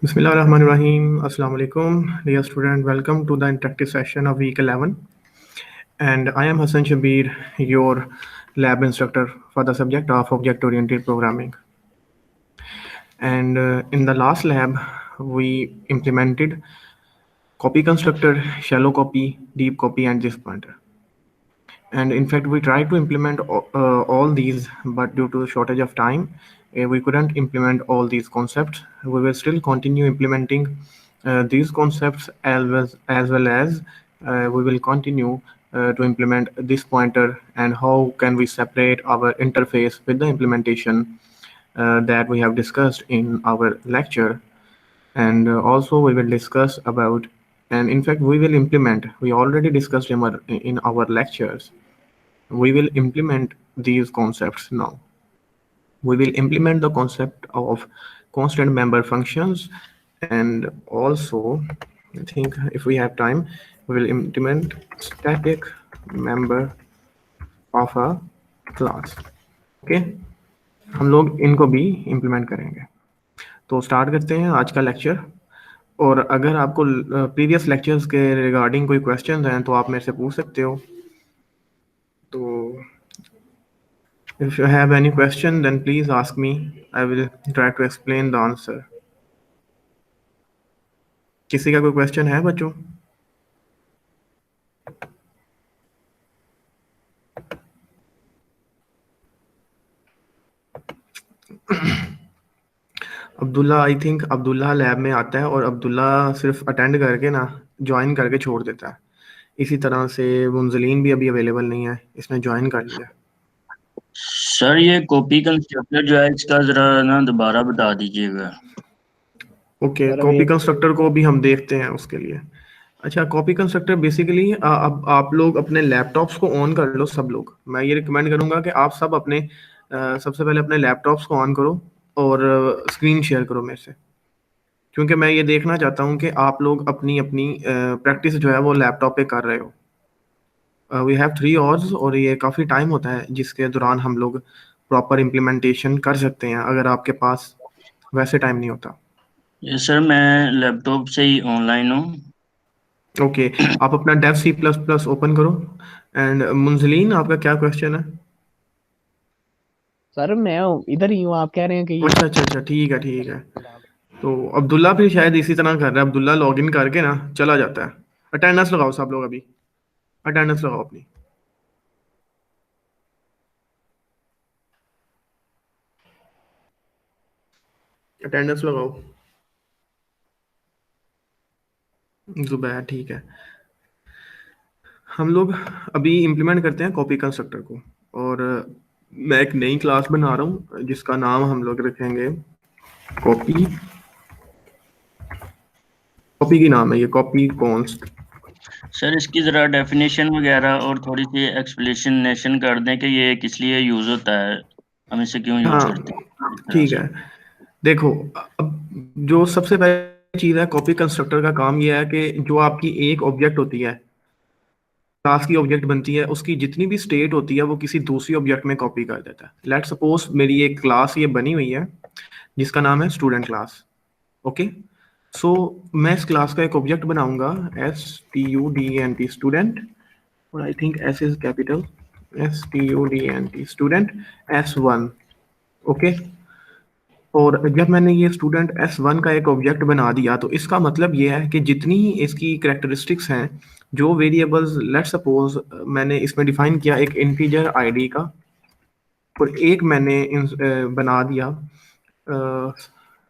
Bismillahirrahmanirrahim. Assalamu alaikum. Dear student, welcome to the interactive session of week 11. And I am Hassan Shabir, your lab instructor for the subject of object-oriented programming. And in the last lab, we implemented copy constructor, shallow copy, deep copy, and this pointer. And in fact, we tried to implement all these, but due to shortage of time, we couldn't implement all these concepts. We will still continue implementing these concepts as well as we will continue to implement this pointer and how can we separate our interface with the implementation that we have discussed in our lecture. And also we will discuss about, and in fact we will implement, we already discussed in our lectures. We will implement these concepts now. We will implement the concept of constant member functions, and also I think if we have time, we will implement static member of a class. Okay, हम लोग इनको भी implement करेंगे. तो start करते हैं आज का लेक्चर. और अगर आपको प्रीवियस लेक्चर्स के रिगार्डिंग कोई क्वेश्चंस हैं तो आप मेरे से पूछ सकते हो. तो if you have any question, then please ask me. I will try to explain the answer. किसी का कोई क्वेश्चन है बच्चों? Abdullah, I think Abdullah lab में आता है और अब्दुल्ला सिर्फ अटेंड करके ना ज्वाइन करके छोड़ देता है. इसी तरह से मुंजलीन भी अभी अवेलेबल नहीं है, इसने ज्वाइन कर लिया. सर ये कॉपी कंस्ट्रक्टर जो है इसका जरा ना दोबारा बता दीजिएगा. ओके, कॉपी कंस्ट्रक्टर को भी हम देखते हैं उसके लिए. अच्छा, कॉपी कंस्ट्रक्टर बेसिकली अब आप लोग अपने लैपटॉप्स को ऑन कर लो सब लोग. मैं ये रिकमेंड करूंगा कि आप सब अपने सबसे पहले अपने लैपटॉप्स को ऑन करो और स्क्रीन शेयर करो मेरे से, क्योंकि मैं ये देखना चाहता हूँ कि आप लोग अपनी अपनी प्रैक्टिस जो है वो लैपटॉप पे कर रहे हो. वी हैव 3 आवर्स और ये काफ़ी टाइम होता है जिसके दौरान हम लोग प्रॉपर इम्प्लीमेंटेशन कर सकते हैं अगर आपके पास वैसे टाइम नहीं होता. ये सर मैं लैपटॉप से ही ऑनलाइन हूँ. ओके, आप अपना डेव C++ ओपन करो. एंड मुंजलीन, आपका क्या क्वेश्चन है? सर मैं इधर ही हूँ, आप कह रहे हैं कि अच्छा, ठीक है. तो अब्दुल्ला भी शायद इसी तरह कर रहा है. अब्दुल्ला लॉगिन करके ना चला जाता है. अटेंडेंस लगाओ सब लोग, अभी अटेंडेंस लगाओ अपनी. अटेंडेंस लगाओ. जुबैर, ठीक है. हम लोग अभी इम्प्लीमेंट करते हैं कॉपी कंस्ट्रक्टर को, और मैं एक नई क्लास बना रहा हूँ जिसका नाम हम लोग रखेंगे कॉपी. कॉपी की नाम है ये कॉपी कॉन्स्ट. सर इसकी जरा डेफिनेशन वगैरह और थोड़ी सी एक्सप्लेनेशन कर दें कि ये किस लिए यूज होता है, हम इसे क्यों यूज करते हैं. ठीक है. देखो, अब जो सबसे पहली चीज़ है, कॉपी कंस्ट्रक्टर का काम ये है कि जो आपकी एक ऑब्जेक्ट होती है, क्लास की ऑब्जेक्ट बनती है, उसकी जितनी भी स्टेट होती है वो किसी दूसरी ऑब्जेक्ट में कॉपी कर देता है. लेट्स सपोज मेरी एक क्लास ये बनी हुई है जिसका नाम है स्टूडेंट क्लास. ओके, सो मैं इस क्लास का एक ऑब्जेक्ट बनाऊंगा, STUDENT स्टूडेंट, और I think S is capital, STUDENT student S1. Okay, और जब मैंने ये स्टूडेंट S1 का एक ऑब्जेक्ट बना दिया तो इसका मतलब ये है कि जितनी इसकी कैरेक्टरिस्टिक्स हैं, जो वेरिएबल्स, लेट्स सपोज मैंने इसमें डिफाइन किया एक इंटीजर ID का, और एक मैंने बना दिया,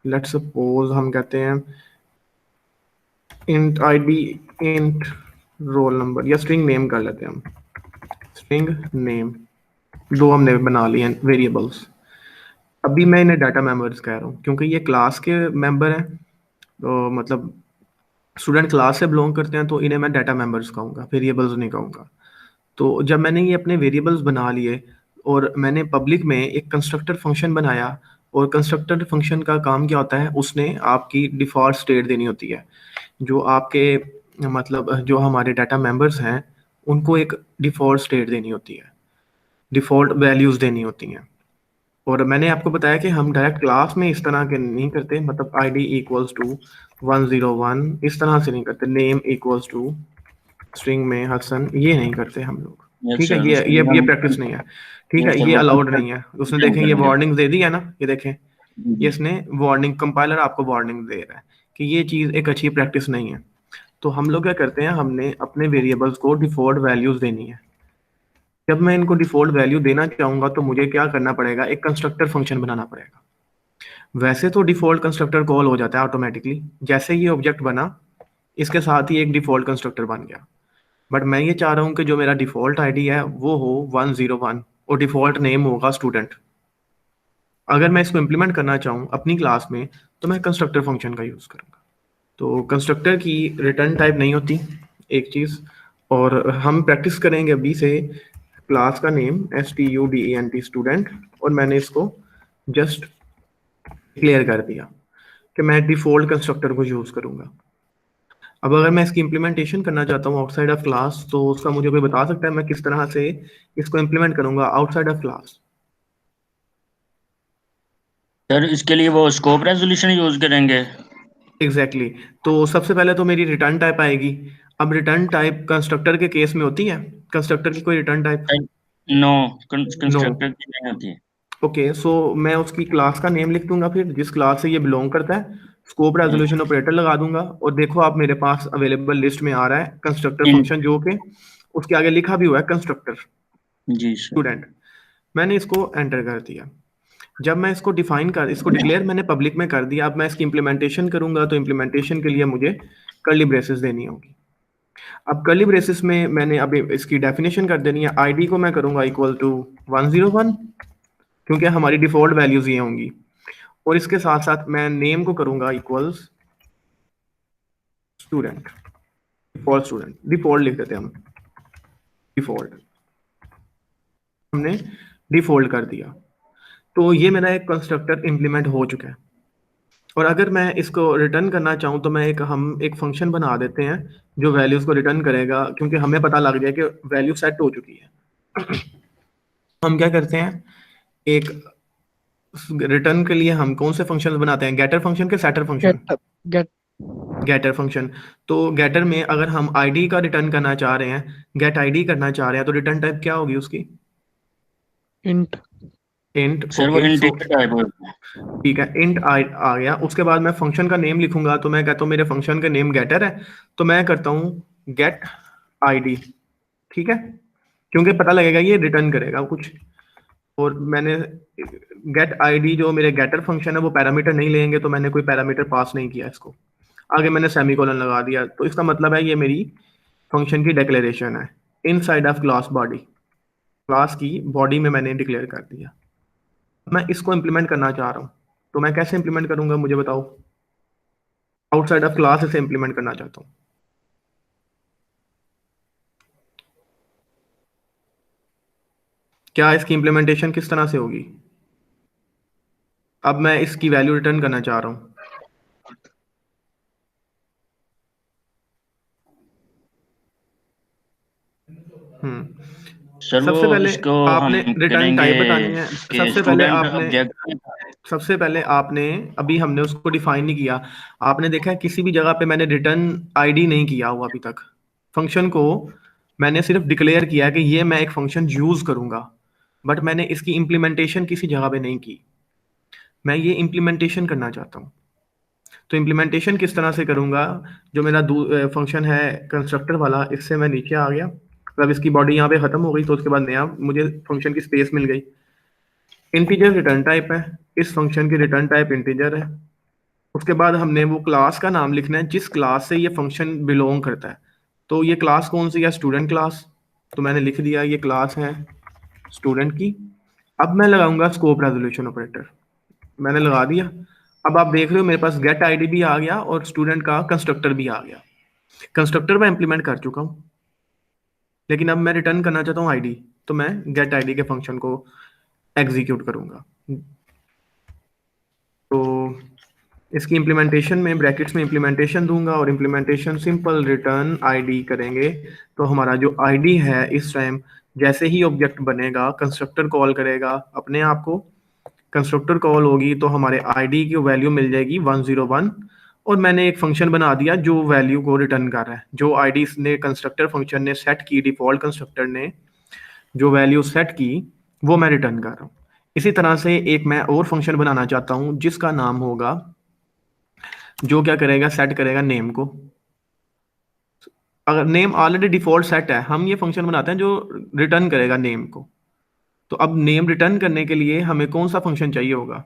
लेट्स सपोज हम कहते हैं int ID, int roll number, या स्ट्रिंग नेम कर लेते हैं हम, स्ट्रिंग नेम. दो हमने बना लिए वेरिएबल्स. अभी मैं इन्हें डाटा मेंबर्स कह रहा हूँ क्योंकि ये क्लास के मेंबर हैं, तो मतलब स्टूडेंट क्लास से बिलोंग करते हैं, तो इन्हें मैं डाटा मेंबर्स कहूँगा, वेरिएबल्स नहीं कहूँगा. तो जब मैंने ये अपने वेरिएबल्स बना लिए और मैंने पब्लिक में एक कंस्ट्रक्टर फंक्शन बनाया, और कंस्ट्रक्टर फंक्शन का काम क्या होता है, उसने आपकी डिफ़ॉल्ट स्टेट देनी होती है. जो आपके मतलब जो हमारे डाटा मेंबर्स हैं उनको एक डिफ़ॉल्ट स्टेट देनी होती है, डिफ़ॉल्ट वैल्यूज़ देनी होती हैं. और मैंने आपको बताया कि हम डायरेक्ट क्लास में इस तरह के नहीं करते, मतलब id इक्वल्स टू 101 इस तरह से नहीं करते, नेम इक्वल्स टू स्ट्रिंग में हसन, ये नहीं करते हम लोग। यस ठीक है, सर, ये उसके ये लिए ये हम प्रैक्टिस नहीं है। ठीक यस है, सर ये वो अलाउड नहीं है। उसने कंस्ट्रक्ट देखें ये करेंगे। वार्निंग दे दी है ना, ये देखें, जी ये इसने वार्निंग, कंपाइलर आपको वार्निंग दे रहा है कि ये चीज़ एक अच्छी प्रैक्टिस नहीं है। तो हम लोग क्या करते हैं, हमने अपने वेरिएबल्स को डिफॉल्ट वैल्यूज देनी है। जब मैं इनको डिफॉल्ट वैल्यू देना चाहूंगा तो मुझे क्या करना पड़ेगा, एक कंस्ट्रक्टर फंक्शन बनाना पड़ेगा। वैसे तो डिफॉल्ट कंस्ट्रक्टर कॉल हो जाता है ऑटोमेटिकली, जैसे ये ऑब्जेक्ट बना इसके साथ ही एक डिफॉल्ट कंस्ट्रक्टर बन गया। बट मैं ये चाह रहा हूँ कि जो मेरा डिफॉल्ट आईडी है वो हो 101 और डिफॉल्ट नेम होगा स्टूडेंट। अगर मैं इसको इम्प्लीमेंट करना चाहूँ अपनी क्लास में तो मैं कंस्ट्रक्टर फंक्शन का यूज़ करूँगा। तो कंस्ट्रक्टर की रिटर्न टाइप नहीं होती एक चीज़। और हम प्रैक्टिस करेंगे अभी से क्लास का नेम STUDENT स्टूडेंट, और मैंने इसको जस्ट क्लियर कर दिया कि मैं डिफॉल्ट कंस्ट्रक्टर को यूज़ करूँगा। अब अगर मैं इसकी इम्प्लीमेंटेशन करना चाहता हूँ आउटसाइड ऑफ क्लास, तो उसका मुझे कोई बता सकता है मैं किस तरह से इसको इम्प्लीमेंट करूँगा आउटसाइड ऑफ क्लास? सर, इसके लिए वो स्कोप रेजोल्यूशन यूज करेंगे। एग्जैक्टली तो सबसे पहले तो मेरी रिटर्न टाइप आएगी। अब रिटर्न टाइप कंस्ट्रक्टर के केस में होती है, कंस्ट्रक्टर की कोई return type? No, no. Constructor की नहीं होती है। ओके, सो मैं उसकी क्लास का नेम लिख दूंगा, फिर जिस क्लास से ये बिलोंग करता है, स्कोप रेजोल्यूशन ऑपरेटर लगा दूंगा, और देखो आप मेरे पास अवेलेबल लिस्ट में आ रहा है कंस्ट्रक्टर इन फंक्शन, जो कि उसके आगे लिखा भी हुआ है कंस्ट्रक्टर जी सर। स्टूडेंट। मैंने इसको एंटर कर दिया। जब मैं इसको डिक्लेयर मैंने पब्लिक में कर दिया, अब मैं इसकी इम्प्लीमेंटेशन करूंगा तो इम्प्लीमेंटेशन के लिए मुझे कर्ली ब्रेसेस देनी होगी। अब कर्ली ब्रेसेस में मैंने अभी इसकी डेफिनेशन कर देनी है। आईडी को मैं करूंगा इक्वल टू 101, क्योंकि हमारी डिफॉल्ट वैल्यूज ये होंगी। और इसके साथ साथ मैं नेम को करूंगा इक्वल्स स्टूडेंट, डिफॉल्ट लिख देते हैं हम, डिफॉल्ट हमने डिफॉल्ट कर दिया। तो ये मेरा एक कंस्ट्रक्टर इंप्लीमेंट हो चुका है। और अगर मैं इसको रिटर्न करना चाहूँ तो हम एक फंक्शन बना देते हैं जो वैल्यूज को रिटर्न करेगा, क्योंकि हमें पता लग गया कि वैल्यू सेट हो चुकी है। हम क्या करते हैं, एक रिटर्न के लिए हम कौन से फंक्शन बनाते हैं, गेटर फंक्शन के setter function? Get get getter function. तो गेटर में अगर हम आईडी का रिटर्न करना चाह रहे हैं, गेट आईडी करना चाह रहे हैं, तो रिटर्न टाइप क्या होगी उसकी? Int int. सर वो ओके, सो इंटीजर टाइप होता है। ठीक है, इंट आ गया। उसके बाद मैं फंक्शन का नेम लिखूंगा, तो मैं कहता हूँ मेरे फंक्शन का नेम गेटर है, तो मैं करता हूँ गेट आईडी। ठीक है, क्योंकि पता लगेगा ये रिटर्न करेगा कुछ। और मैंने गेट आईडी जो मेरे गेटर फंक्शन है वो पैरामीटर नहीं लेंगे, तो मैंने कोई पैरामीटर पास नहीं किया इसको। आगे मैंने सेमीकोलन लगा दिया, तो इसका मतलब है ये मेरी फंक्शन की डिक्लेरेशन है inside of class body. Class की बॉडी में मैंने डिक्लेयर कर दिया। मैं इसको इम्प्लीमेंट करना चाह रहा हूँ, तो मैं कैसे इम्प्लीमेंट करूंगा मुझे बताओ? आउटसाइड ऑफ क्लास इसे इम्प्लीमेंट करना चाहता हूँ। क्या इसकी इम्प्लीमेंटेशन किस तरह से होगी? अब मैं इसकी वैल्यू रिटर्न करना चाह रहा हूँ। सर वो सबसे पहले इसको आपने हम रिटर्न करेंगे टाइप बतानी है। कि स्टूडेंट ऑब्जेक्ट। सबसे पहले आपने अभी हमने उसको डिफाइन नहीं किया। आपने देखा है किसी भी जगह पे मैंने रिटर्न आईडी नहीं किया हुआ अभी तक। फंक्शन को मैंने सिर्फ डिक्लेयर किया कि ये मैं एक फंक्शन यूज करूंगा, बट मैंने इसकी इम्प्लीमेंटेशन किसी जगह पे नहीं की। मैं ये इम्प्लीमेंटेशन करना चाहता हूँ। तो इम्प्लीमेंटेशन किस तरह से करूंगा? जो मेरा फंक्शन है कंस्ट्रक्टर वाला, इससे मैं नीचे आ गया, मतलब इसकी बॉडी यहाँ पे खत्म हो गई, तो उसके बाद नया मुझे फंक्शन की स्पेस मिल गई। इंटीजर रिटर्न टाइप है, इस फंक्शन की रिटर्न टाइप इंटीजर है। उसके बाद हमने वो क्लास का नाम लिखना है जिस क्लास से ये फंक्शन बिलोंग करता है। तो ये क्लास कौन सी है? Student class. तो मैंने लिख दिया ये क्लास है स्टूडेंट की। अब मैं लगाऊंगा स्कोप रेजोल्यूशन ऑपरेटर, मैंने लगा दिया। अब आप देख रहे हो मेरे पास गेट आईडी भी आ गया और स्टूडेंट का कंस्ट्रक्टर भी आ गया। कंस्ट्रक्टर मैं इंप्लीमेंट कर चुका हूँ, लेकिन अब मैं रिटर्न करना चाहता हूँ आईडी, तो मैं गेट आईडी के फंक्शन को एग्जीक्यूट करूंगा। तो इसकी इम्प्लीमेंटेशन में ब्रैकेट्स में इम्प्लीमेंटेशन दूंगा, और इम्प्लीमेंटेशन सिंपल रिटर्न आईडी करेंगे। तो हमारा जो आईडी है इस टाइम जैसे ही ऑब्जेक्ट बनेगा कंस्ट्रक्टर कॉल करेगा अपने आप को, कंस्ट्रक्टर कॉल होगी तो हमारे आईडी की वैल्यू मिल जाएगी 101, और मैंने एक फंक्शन बना दिया जो वैल्यू को रिटर्न कर रहा है। जो आईडी ने कंस्ट्रक्टर फंक्शन ने सेट की, डिफॉल्ट कंस्ट्रक्टर ने जो वैल्यू सेट की वो मैं रिटर्न कर रहा हूँ। इसी तरह से एक मैं और फंक्शन बनाना चाहता हूँ जिसका नाम होगा, जो क्या करेगा, सेट करेगा नेम को। अगर नेम ऑलरेडी डिफॉल्ट सेट है, हम ये फंक्शन बनाते हैं जो रिटर्न करेगा नेम को। तो अब नेम रिटर्न करने के लिए हमें कौन सा फंक्शन चाहिए होगा?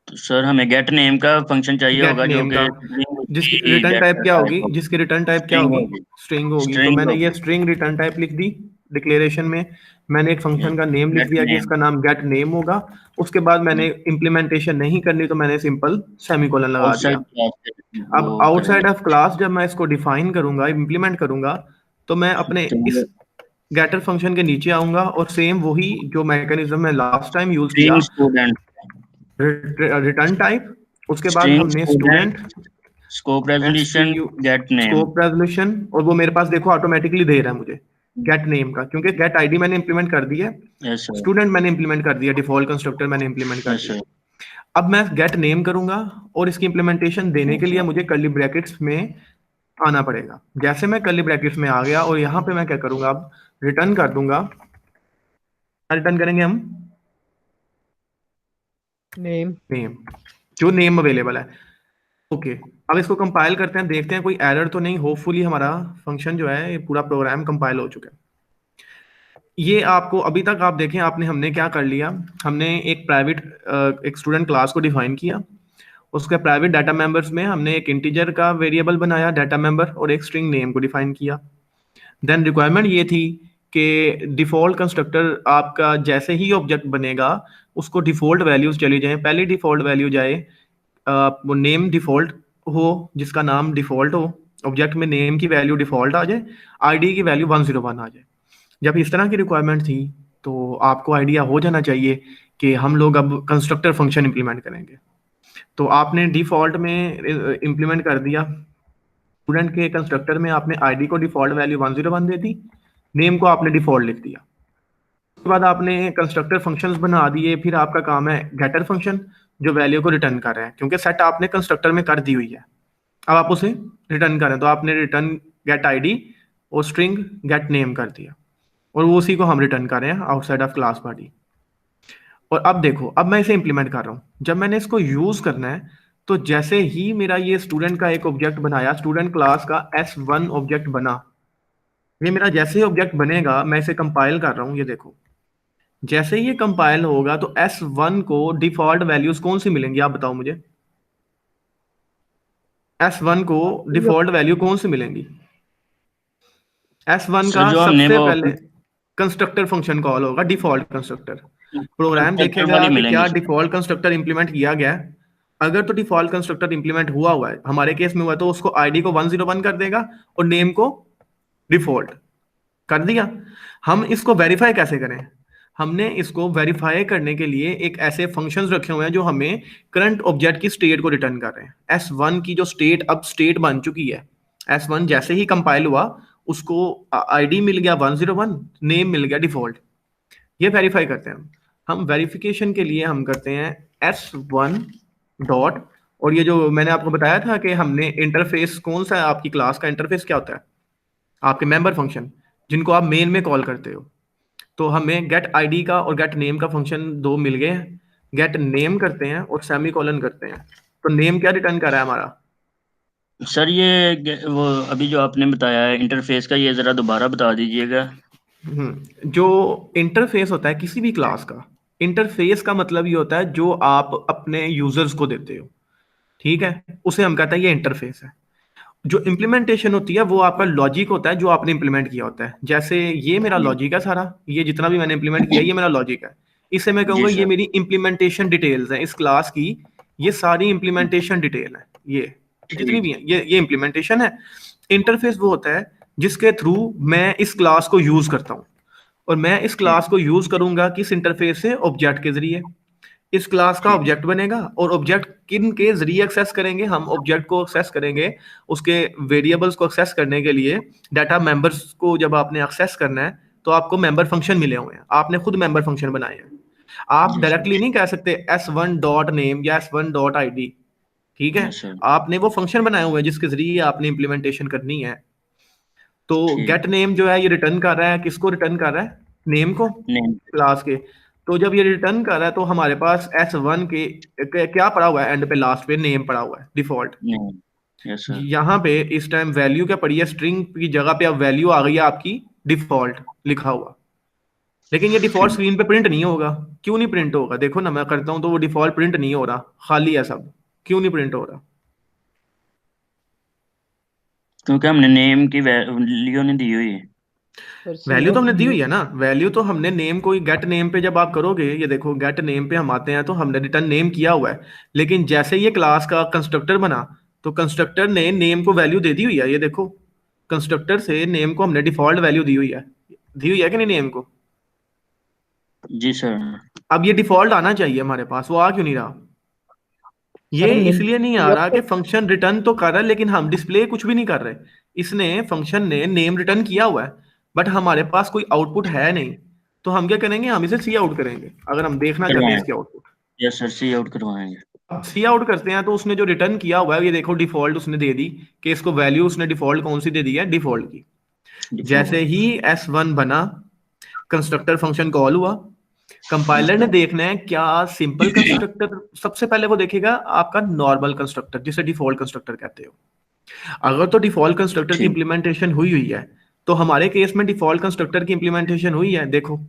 तो सर हमें गेट नेम का फंक्शन चाहिए गेट होगा, जो नेम का कि जिसकी रिटर्न टाइप क्या होगी? जिसकी रिटर्न टाइप क्या स्ट्रिंग होगी? होगी। स्ट्रिंग होगी। तो स्ट्रिंग मैंने ये होगी। स्ट्रिंग रिटर्न टाइप लिख दी डिक्लेरेशन में। मैंने एक फंक्शन का नेम लिख गेट दिया कि नेम इसका नाम गेट नेम होगा। उसके बाद मैंने इम्प्लीमेंटेशन नहीं करनी तो मैंने सिंपल सेमीकोलन लगा दिया। आउटसाइड क्लास वो अब आउटसाइड करेंगे। ऑफ क्लास जब मैं इसको डिफाइन करूंगा, इम्प्लीमेंट करूंगा, तो मैं अपने इस गेटर फंक्शन के नीचे आऊंगा और सेम वही जो मैकेनिज्म में लास्ट टाइम यूज किया, स्ट्रिंग स्टूडेंट, रिटर्न टाइप, उसके बाद स्ट्रिंग हमने student, student scope and resolution, string gate name. Scope resolution, और वो मेरे पास देखो ऑटोमेटिकली दे रहा है मुझे गेट नेम का, क्योंकि गेट आईडी मैंने इंप्लीमेंट कर दी है, यस सर। स्टूडेंट मैंने इंप्लीमेंट कर दिया, डिफॉल्ट कंस्ट्रक्टर मैंने इंप्लीमेंट कर यस दिया। सर। अब मैं गेट नेम करूंगा और इसकी इंप्लीमेंटेशन देने के लिए मुझे कर्ली ब्रैकेट्स में आना पड़ेगा। जैसे मैं कर्ली ब्रैकेट्स में आ गया और यहाँ पे मैं क्या करूंगा, अब रिटर्न कर दूंगा। रिटर्न करेंगे हम नेम। नेम, जो नेम अवेलेबल है। ओके, अब इसको कंपाइल करते हैं, देखते हैं कोई एरर तो नहीं। होपफुली हमारा फंक्शन जो है, ये पूरा प्रोग्राम कंपाइल हो चुका है। ये आपको अभी तक आप देखें, हमने क्या कर लिया, हमने एक प्राइवेट एक स्टूडेंट क्लास को डिफाइन किया। उसके प्राइवेट डाटा मेंबर्स में हमने एक इंटीजर का वेरिएबल बनाया डाटा मेंबर और एक स्ट्रिंग नेम को डिफाइन किया। देन रिक्वायरमेंट ये थी कि डिफॉल्ट कंस्ट्रक्टर आपका जैसे ही ऑब्जेक्ट बनेगा उसको डिफॉल्ट वैल्यूज चली जाएं। पहली डिफॉल्ट वैल्यू जाए वो नेम डिफॉल्ट हो, जिसका नाम डिफॉल्ट हो, ऑब्जेक्ट में नेम की वैल्यू डिफॉल्ट आ जाए, आईडी की वैल्यू 101 आ जाए। जब इस तरह की रिक्वायरमेंट थी तो आपको आइडिया हो जाना चाहिए कि हम लोग अब कंस्ट्रक्टर फंक्शन इंप्लीमेंट करेंगे। तो आपने डिफॉल्ट में इंप्लीमेंट कर दिया, स्टूडेंट के कंस्ट्रक्टर में आपने आईडी को डिफॉल्ट वैल्यू 101 दे दी, नेम को आपने डिफॉल्ट लिख दिया। उसके बाद आपने कंस्ट्रक्टर फंक्शंस बना दिए। फिर आपका काम है गेटर फंक्शन, जो वैल्यू को रिटर्न कर रहे हैं, क्योंकि सेट आपने कंस्ट्रक्टर में कर दी हुई है। अब आप उसे रिटर्न करें तो आपने रिटर्न गेट आईडी और स्ट्रिंग गेट नेम कर दिया, और वो उसी को हम रिटर्न कर रहे हैं आउटसाइड ऑफ क्लास बॉडी। और अब देखो, अब मैं इसे इंप्लीमेंट कर रहा हूँ। जब मैंने इसको यूज करना है तो जैसे ही मेरा ये स्टूडेंट का एक ऑब्जेक्ट बनाया, स्टूडेंट क्लास का S1 ऑब्जेक्ट बना, ये मेरा जैसे ही ऑब्जेक्ट बनेगा, मैं इसे कंपाइल कर रहा हूँ, ये देखो जैसे ही ये कंपाइल होगा तो S1 को डिफॉल्ट वैल्यूज कौन सी मिलेंगी, आप बताओ मुझे। S1 को डिफॉल्ट वैल्यू कौन सी मिलेंगी? S1 सर का जो हमने सबसे वो पहले कंस्ट्रक्टर फंक्शन कॉल होगा, डिफॉल्ट कंस्ट्रक्टर। प्रोग्राम कंस्ट्रक्टर देखेगा वाली कि मिलेंगी क्या सर। डिफॉल्ट कंस्ट्रक्टर इंप्लीमेंट किया गया है। अगर तो डिफॉल्ट कंस्ट्रक्टर इंप्लीमेंट हुआ है, हमारे केस में हुआ, तो उसको आईडी को 101 कर देगा और नेम को डिफॉल्ट कर दिया। हम इसको वेरीफाई कैसे करें? हमने इसको वेरीफाई करने के लिए एक ऐसे फंक्शंस रखे हुए हैं जो हमें करंट ऑब्जेक्ट की स्टेट को रिटर्न कर रहे हैं। S1 की जो स्टेट अब स्टेट बन चुकी है, S1 जैसे ही कंपाइल हुआ उसको आईडी मिल गया 101, नेम मिल गया डिफॉल्ट। ये वेरीफाई करते हैं हम वेरिफिकेशन के लिए हम करते हैं S1 डॉट, और ये जो मैंने आपको बताया था कि हमने इंटरफेस कौन सा है, आपकी क्लास का इंटरफेस क्या होता है, आपके मेंबर फंक्शन जिनको आप मेन में कॉल करते हो। तो हमें गेट आईडी का और गेट नेम का फंक्शन दो मिल गए हैं। गेट नेम करते हैं और सेमी कॉलन करते हैं। तो नेम क्या रिटर्न कर रहा है हमारा? सर ये वो अभी जो आपने बताया है इंटरफेस का, ये जरा दोबारा बता दीजिएगा। जो इंटरफेस होता है किसी भी क्लास का, इंटरफेस का मतलब ये होता है जो आप अपने यूजर्स को देते हो, ठीक है, उसे हम कहते हैं ये इंटरफेस है। जो इम्प्लीमेंटेशन होती है वो आपका लॉजिक होता है जो आपने इंप्लीमेंट किया होता है। जैसे ये मेरा लॉजिक है सारा, ये जितना भी मैंने इंप्लीमेंट किया ये मेरा लॉजिक है। इसे मैं जी कहूंगा ये सर। मेरी इम्प्लीमेंटेशन डिटेल्स है इस क्लास की। ये सारी इम्प्लीमेंटेशन डिटेल है, ये जितनी ठीक। भी है ये इम्प्लीमेंटेशन है। इंटरफेस वो होता है जिसके थ्रू मैं इस क्लास को यूज करता हूँ, और मैं इस ठीक। क्लास को यूज करूंगा किस इंटरफेस से? ऑब्जेक्ट के जरिए। इस क्लास का ठीक। ऑब्जेक्ट बनेगा, और ऑब्जेक्ट किन के जरिए एक्सेस करेंगे? हम ऑब्जेक्ट को एक्सेस करेंगे उसके वेरिएबल्स को एक्सेस करने के लिए। डाटा मेंबर्स को जब आपने एक्सेस करना है तो आपको मेंबर फंक्शन मिले हुए हैं, आपने खुद मेंबर फंक्शन बनाए हैं। आप जी सर। डायरेक्टली नहीं कह सकते S1 डॉट नेम या S1 डॉट ID, ठीक है। Yes sir. आपने वो फंक्शन बनाए हुए हैं जिसके जरिए आपने इम्प्लीमेंटेशन करनी है। तो ठीक। गेट नेम जो है ये रिटर्न कर रहा है, किसको रिटर्न कर रहा है? नेम को, नेम। क्लास के। तो जब ये रिटर्न कर रहा है तो हमारे पास S1 क्या पड़ा हुआ है? एंड पे लास्ट पे नेम पड़ा हुआ है डिफॉल्ट। नेम। Yes sir. यहाँ पे इस टाइम वैल्यू क्या पड़ी है? स्ट्रिंग की जगह पे अब वैल्यू आ गई है आपकी डिफॉल्ट लिखा हुआ। लेकिन ये डिफॉल्ट ठीक। स्क्रीन पे प्रिंट नहीं होगा। क्यों नहीं प्रिंट होगा? देखो ना, मैं करता हूं तो वो डिफॉल्ट प्रिंट नहीं हो रहा, खाली है सब। क्यों नहीं प्रिंट हो रहा? क्योंकि हमने नेम की वैल्यू नहीं दी हुई है। सर सी वैल्यू तो आउट हमने दी नहीं हुई है ना। वैल्यू तो हमने नेम को गेट नेम पे जब आप करोगे, ये देखो गेट नेम पे हम आते हैं तो हमने रिटर्न नेम किया हुआ है। लेकिन जैसे ये क्लास का कंस्ट्रक्टर बना तो कंस्ट्रक्टर ने नेम को वैल्यू दे दी हुई है। ये देखो, कंस्ट्रक्टर से नेम को हमने डिफॉल्ट वैल्यू दी हुई है कि नहीं नेम को? जी सर। अब ये डिफॉल्ट आना चाहिए हमारे पास, वो आ क्यों नहीं रहा? सर ये हम नेम इसलिए नहीं आ किया रहा तो कि फंक्शन रिटर्न तो कर रहा है लेकिन हम डिस्प्ले कुछ भी नहीं कर रहे। इसने फंक्शन ने नेम रिटर्न किया हुआ है बट हमारे पास कोई आउटपुट है नहीं। तो हम क्या करेंगे? हम इसे सी आउट करेंगे अगर हम देखना चाहते हैं करवाएं। इसके आउटपुट। यस सर, सी आउट करवाएंगे। अब सी आउट करते हैं तो उसने जो रिटर्न किया हुआ है ये देखो डिफॉल्ट उसने दे दी, कि इसको वैल्यू उसने डिफॉल्ट कौन सी दे दी है? डिफॉल्ट की। जैसे डिफॉल्ट। ही S1 बना, कंस्ट्रक्टर फंक्शन कॉल हुआ। कंपाइलर ने देखना है क्या सिंपल कंस्ट्रक्टर, सबसे पहले वो देखेगा आपका नॉर्मल कंस्ट्रक्टर जिसे डिफॉल्ट कंस्ट्रक्टर कहते हो। अगर तो डिफॉल्ट कंस्ट्रक्टर की ठीक। इंप्लीमेंटेशन हुई हुई है तो हमारे केस में डिफॉल्ट कंस्ट्रक्टर की इंप्लीमेंटेशन हुई है देखो,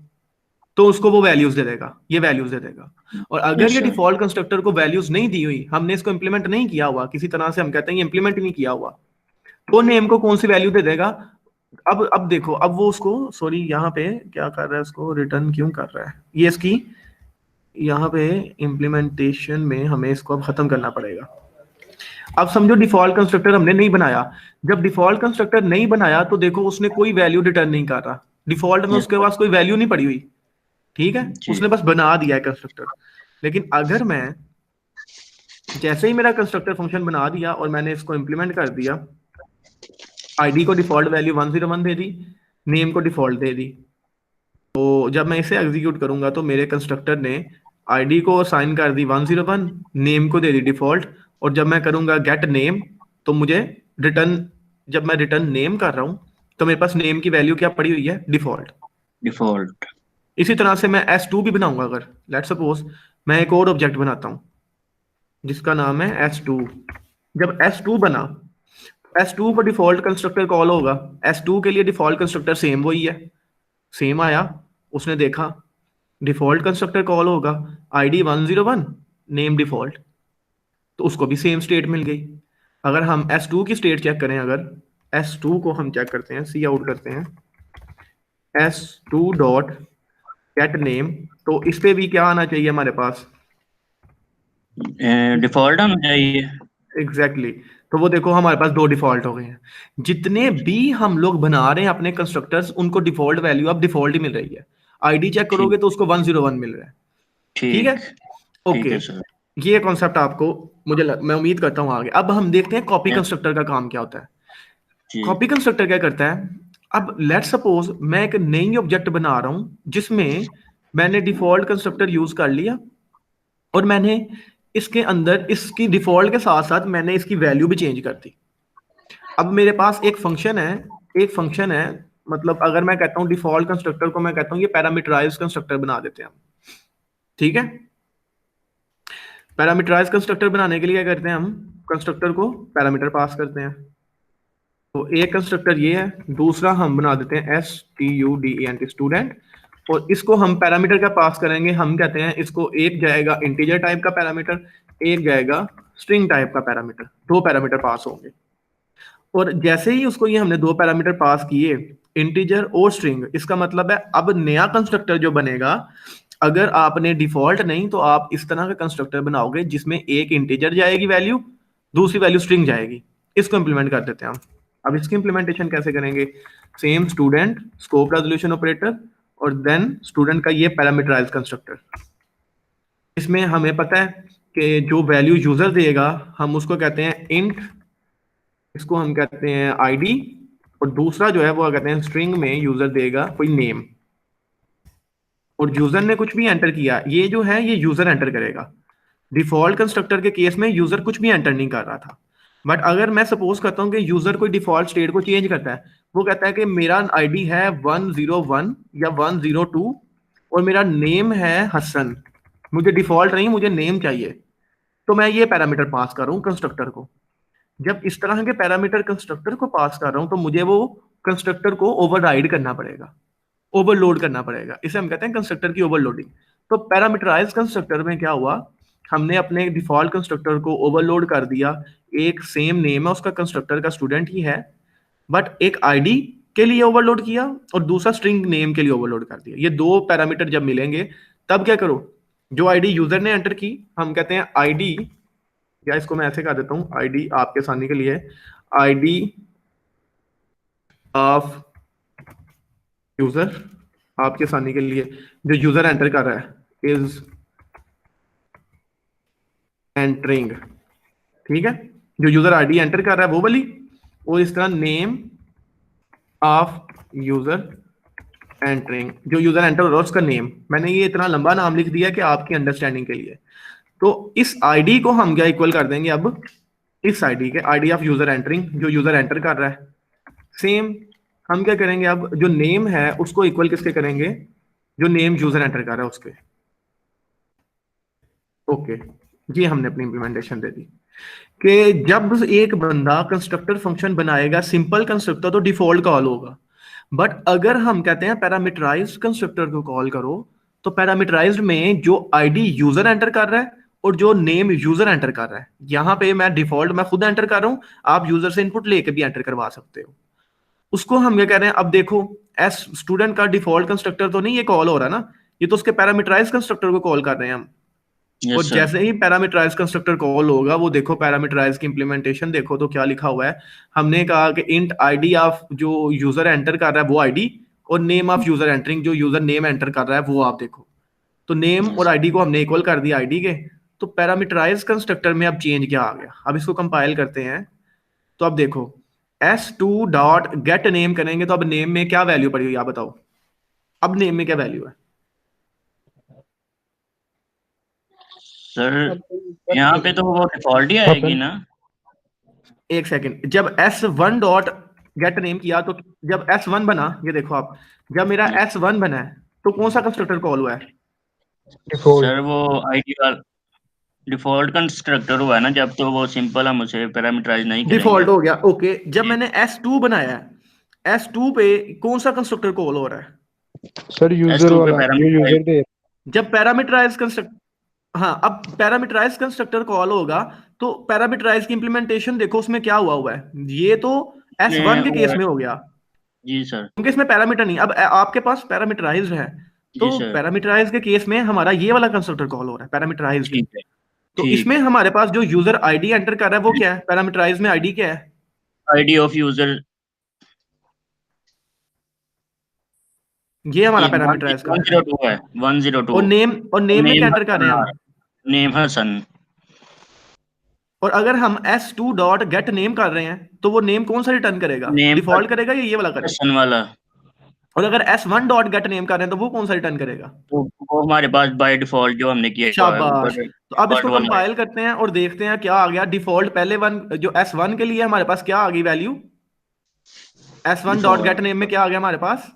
तो उसको वो वैल्यूज दे देगा, ये वैल्यूज दे देगा। और अगर यस ये सर। डिफॉल्ट कंस्ट्रक्टर को वैल्यूज नहीं दी हुई, हमने इसको इंप्लीमेंट नहीं किया हुआ किसी तरह से, हम कहते हैं ये इंप्लीमेंट नहीं किया हुआ, तो नेम को कौन सी वैल्यू दे देगा? अब देखो, अब वो उसको, सॉरी यहाँ पे क्या कर रहा है, उसको रिटर्न क्यों कर रहा है ये इसकी, यहाँ पे इम्प्लीमेंटेशन में हमें इसको अब खत्म करना पड़ेगा। अब समझो डिफॉल्ट कंस्ट्रक्टर हमने नहीं बनाया। जब डिफॉल्ट कंस्ट्रक्टर नहीं बनाया तो देखो उसने कोई वैल्यू रिटर्न नहीं कर रहा, डिफॉल्ट में यस उसके सर। पास कोई वैल्यू नहीं पड़ी हुई, ठीक है। जी। उसने बस बना दिया है कंस्ट्रक्टर। लेकिन अगर मैं जैसे ही मेरा कंस्ट्रक्टर फंक्शन बना दिया और मैंने इसको इंप्लीमेंट कर दिया, आईडी को डिफॉल्ट वैल्यू 101 दे दी, नेम को डिफॉल्ट दे दी, तो जब मैं इसे एग्जीक्यूट करूंगा तो मेरे कंस्ट्रक्टर ने आईडी को असाइन कर दी 101, नेम को दे दी डिफॉल्ट। और जब मैं करूंगा गेट नेम तो मुझे रिटर्न, जब मैं रिटर्न नेम कर रहा हूं तो मेरे पास नेम की वैल्यू क्या पड़ी हुई है? डिफॉल्ट। डिफॉल्ट। इसी तरह से मैं S2 भी बनाऊंगा। अगर लेट सपोज मैं एक और ऑब्जेक्ट बनाता हूं जिसका नाम है S2। जब S2 बना, S2 पर डिफॉल्ट कंस्ट्रक्टर कॉल होगा। S2 के लिए डिफॉल्ट कंस्ट्रक्टर सेम वही है, सेम आया, उसने देखा डिफॉल्ट कंस्ट्रक्टर कॉल होगा, आईडी 101, नेम डिफॉल्ट, तो उसको भी सेम स्टेट मिल गई। अगर हम S2 की स्टेट चेक करें, अगर S2 को हम चेक करते हैं, सी आउट करते हैं S2 डॉट गेट नेम, तो इस पे भी क्या आना चाहिए हमारे पास? डिफॉल्ट होना चाहिए। Exactly exactly. तो वो देखो हमारे पास दो डिफॉल्ट हो गए हैं। जितने भी हम लोग बना रहे हैं अपने कंस्ट्रक्टर्स, उनको डिफॉल्ट वैल्यू अब डिफॉल्ट ही मिल रही है। आईडी चेक ठीक। करोगे तो उसको 101 मिल रहा है, ठीक है। ठीक। ठीक ओके, है सर। ये कॉन्सेप्ट आपको, मैं उम्मीद करता हूँ आगे। अब हम देखते हैं कॉपी यस। कंस्ट्रक्टर का काम क्या होता है। जी। कॉपी कंस्ट्रक्टर क्या करता है? अब लेट सपोज मैं एक नई ऑब्जेक्ट बना रहा हूं जिसमें मैंने डिफॉल्ट कंस्ट्रक्टर यूज कर लिया और मैंने इसके अंदर इसकी डिफॉल्ट के साथ साथ मैंने इसकी वैल्यू भी चेंज कर दी। अब मेरे पास एक फंक्शन है, एक फंक्शन है, मतलब अगर मैं कहता हूं डिफॉल्ट कंस्ट्रक्टर को, मैं कहता हूं ये पैरामीटराइज्ड कंस्ट्रक्टर बना देते हैं हम, ठीक है। पैरामीटराइज्ड कंस्ट्रक्टर बनाने के लिए क्या करते हैं? हम कंस्ट्रक्टर को पैरामीटर पास करते हैं। तो एक कंस्ट्रक्टर ये है, दूसरा हम बना देते हैं STUDENT स्टूडेंट, और इसको हम पैरामीटर का पास करेंगे। हम कहते हैं इसको, एक जाएगा इंटीजर टाइप का पैरामीटर, एक जाएगा स्ट्रिंग टाइप का पैरामीटर, दो पैरामीटर पास होंगे। और जैसे ही उसको ये हमने दो पैरामीटर पास किए, इंटीजर और स्ट्रिंग, इसका मतलब है अब नया कंस्ट्रक्टर जो बनेगा, अगर आपने डिफॉल्ट नहीं तो आप इस तरह का कंस्ट्रक्टर बनाओगे जिसमें एक इंटीजर जाएगी वैल्यू, दूसरी वैल्यू स्ट्रिंग जाएगी। इसको इंप्लीमेंट कर देते हैं हम। अब इसकी इंप्लीमेंटेशन कैसे करेंगे? Same student scope resolution operator और देन स्टूडेंट का ये पैरामीटराइज्ड कंस्ट्रक्टर। इसमें हमें पता है कि जो वैल्यू यूजर देगा हम उसको कहते हैं इंट, इसको हम कहते हैं आईडी, और दूसरा जो है वो कहते हैं स्ट्रिंग में यूजर देगा कोई नेम। और यूजर ने कुछ भी एंटर किया, ये जो है ये यूजर एंटर करेगा। डिफॉल्ट कंस्ट्रक्टर के केस में यूजर कुछ भी एंटर नहीं कर रहा था। बट अगर मैं सपोज करता हूँ कि यूजर कोई डिफॉल्ट स्टेट को चेंज करता है, वो कहता है कि मेरा आईडी है 101 या 102 और मेरा नेम है हसन, मुझे डिफॉल्ट नहीं, मुझे नेम चाहिए, तो मैं ये पैरामीटर पास कर रहा हूँ कंस्ट्रक्टर को। जब इस तरह के पैरामीटर कंस्ट्रक्टर को पास कर रहा हूँ तो मुझे वो कंस्ट्रक्टर को ओवरराइड करना पड़ेगा, ओवरलोड करना पड़ेगा। इसे हम कहते हैं कंस्ट्रक्टर की ओवरलोडिंग। तो पैरामीटराइज कंस्ट्रक्टर में क्या हुआ, हमने अपने डिफॉल्ट कंस्ट्रक्टर को ओवरलोड कर दिया। एक सेम नेम है उसका, कंस्ट्रक्टर का स्टूडेंट ही है, बट एक आईडी के लिए ओवरलोड किया और दूसरा स्ट्रिंग नेम के लिए ओवरलोड कर दिया। ये दो पैरामीटर जब मिलेंगे तब क्या करो, जो आईडी यूजर ने एंटर की हम कहते हैं आईडी, या इसको मैं ऐसे कर देता हूं, आईडी आपके आसानी के लिए, आईडी ऑफ यूजर, आपके आसानी के लिए जो यूजर एंटर कर रहा है इज एंटरिंग, ठीक है, जो यूजर आईडी एंटर कर रहा है वो वाली, और इस तरह नेम ऑफ यूजर एंटरिंग, जो यूजर एंटर हो रहा है उसका नेम। मैंने ये इतना लंबा नाम लिख दिया कि आपकी अंडरस्टैंडिंग के लिए। तो इस आईडी को हम क्या इक्वल कर देंगे अब इस आईडी के, आईडी ऑफ यूजर एंटरिंग, जो यूजर एंटर कर रहा है। सेम हम क्या करेंगे अब, जो नेम है उसको इक्वल किसके करेंगे, जो नेम यूजर एंटर कर रहा है उसके। ओके, ये हमने अपनी इंप्लीमेंटेशन दे दी कि जब एक बंदा कंस्ट्रक्टर फंक्शन बनाएगा सिंपल कंस्ट्रक्टर तो डिफॉल्ट कॉल होगा, बट अगर हम कहते हैं पैरामीटराइज्ड कंस्ट्रक्टर को कॉल करो तो पैरामीटराइज्ड में जो आईडी यूजर एंटर कर रहा है और जो नेम यूजर एंटर कर रहा है, यहां पे मैं डिफॉल्ट मैं खुद एंटर कर रहा हूं, आप यूजर से इनपुट लेके भी एंटर करवा सकते हो। उसको हम क्या कह रहे हैं, अब देखो एस स्टूडेंट का डिफॉल्ट कंस्ट्रक्टर तो नहीं ये कॉल हो रहा ना, ये तो उसके पैरामीटराइज्ड कंस्ट्रक्टर को कॉल कर रहे हैं हम। और यस सर। जैसे ही पैरामीटराइज कंस्ट्रक्टर कॉल होगा, वो देखो पैरामीटराइज की इंप्लीमेंटेशन देखो तो क्या लिखा हुआ है। हमने कहा कि इंट आईडी ऑफ जो यूजर एंटर कर रहा है वो आईडी, और नेम ऑफ यूजर एंटरिंग जो यूजर नेम एंटर कर रहा है वो आप देखो। तो नेम और आईडी को हमने इक्वल कर दिया आईडी के। तो पैरामीटराइज कंस्ट्रक्टर में अब चेंज क्या आ गया, अब इसको कंपाइल करते हैं। तो अब देखो s2 डॉट गेट नेम करेंगे तो अब नेम में क्या वैल्यू पड़ेगी आप बताओ, अब नेम में क्या वैल्यू है। सर यहाँ पे तो वो डिफॉल्ट ही आएगी ना। एक सेकंड, जब s1 डॉट गेट नेम किया तो जब s1 बना, ये देखो आप, जब मेरा s1 बना है तो कौन सा कंस्ट्रक्टर कॉल हुआ है, सर वो आईडी वाला डिफॉल्ट कंस्ट्रक्टर हुआ है ना जब, तो वो सिंपल हम उसे पैरामीटराइज नहीं करेंगे। डिफॉल्ट हो गया। ओके, जब मैंने s2 बनाया है, s2 पे कौन सा कंस्ट्रक्टर कॉल हो रहा है सर यूजर S2 पे वाला जो यूजर दे, जब पैरामीटराइज कंस्ट्रक्टर, हाँ अब पैरामीटराइज कंस्ट्रक्टर कॉल होगा तो पैरामीटराइज की इंप्लीमेंटेशन देखो उसमें क्या हुआ है, ये तो s1 के केस में हो गया जी सर। क्योंकि इसमें पैरामीटर नहीं। अब आपके पास पैरामीटराइज्ड है तो पैरामीटराइज के केस में हमारा ये वाला कंस्ट्रक्टर कॉल हो रहा है पैरामीटराइज्ड। ठीक है, तो इसमें हमारे पास जो यूजर आईडी एंटर कर रहा है वो क्या है, पैरामीटराइज में आईडी क्या है, आईडी ऑफ यूजर, ये हमारा पैरामीटराइज का 102 है 102। और नेम में क्या एंटर कर रहे हैं हम, नेम हसन। और अगर हम s2 डॉट गेट नेम कर रहे हैं तो वो नेम कौन सा रिटर्न करेगा, डिफॉल्ट करेगा या ये वाला करेगा, हसन वाला। और अगर s1 डॉट गेट नेम कर रहे हैं तो वो कौन सा रिटर्न करेगा, तो वो हमारे पास बाय डिफॉल्ट जो हमने किया है। शाबाश। तो अब इसको कंपाइल करते हैं और देखते हैं क्या आ गया। डिफॉल्ट पहले वन जो s1 के लिए हमारे पास क्या आ गई value, s1 dot get name में क्या आ गया हमारे पास,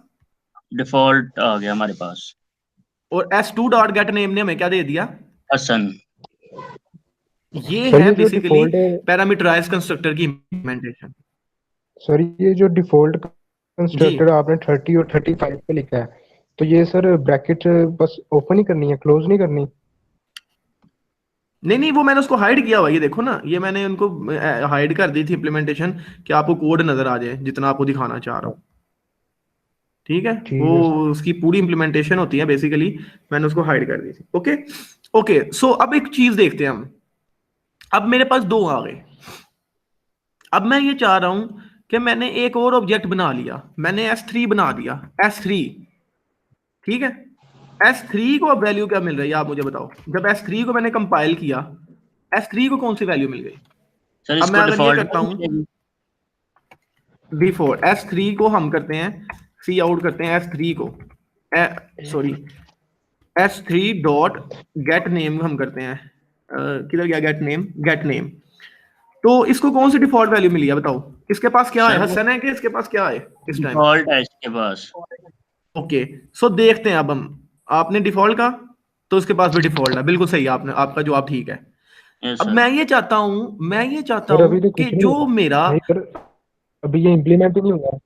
डिफॉल्ट आ गया हमारे पास, और s2 डॉट गेट नेम ने हमें क्या दे दिया, हसन। ये है बेसिकली पैरामीटराइज कंस्ट्रक्टर की इंप्लीमेंटेशन। सर ये जो डिफॉल्ट कंस्ट्रक्टर आपने 30 और 35 पे लिखा है, तो ये सर ब्रैकेट बस ओपन ही करनी है, क्लोज नहीं करनी। नहीं वो मैंने उसको हाइड किया हुआ, ये देखो ना, ये मैंने उनको हाइड कर दी थी इंप्लीमेंटेशन कि आपको कोड नजर आ जाए जितना आपको दिखाना चाह रहा हूँ। ठीक है, वो उसकी पूरी इंप्लीमेंटेशन होती है बेसिकली, मैंने उसको हाइड कर दी थी। ओके सो अब एक चीज देखते हैं हम। अब मेरे पास दो आ गए। अब मैं ये चाह रहा हूं कि मैंने एक और ऑब्जेक्ट बना लिया, मैंने s3 बना दिया, s3, ठीक है। s3 को अब वैल्यू क्या मिल रही है आप मुझे बताओ, जब s3 को मैंने कंपाइल किया s3 को कौन सी वैल्यू मिल गई। अब मैं अगर ये करता हूं डिफॉल्ट s3 को हम करते हैं सी आउट करते हैं s3 को, sorry S3 dot get name हम करते हैं, किधर गया गेट नेम, गेट नेम। तो इसको कौन सी डिफॉल्ट वैल्यू मिली है बताओ, इसके पास क्या है, सर हसन है कि इसके पास क्या है इस टाइम? डिफॉल्ट है इसके पास। ओके, सो देखते हैं अब हम, आपने डिफॉल्ट का, तो इसके पास भी डिफॉल्ट है, बिल्कुल सही है, आपने आपका जवाब ठीक है। यस अब सर। मैं ये चाहता सर अभी तो हूं कि कुछ नहीं जो हुआ। मेरा, नहीं सर, अभी ये इम्प्लीमेंट ही नहीं हुआ।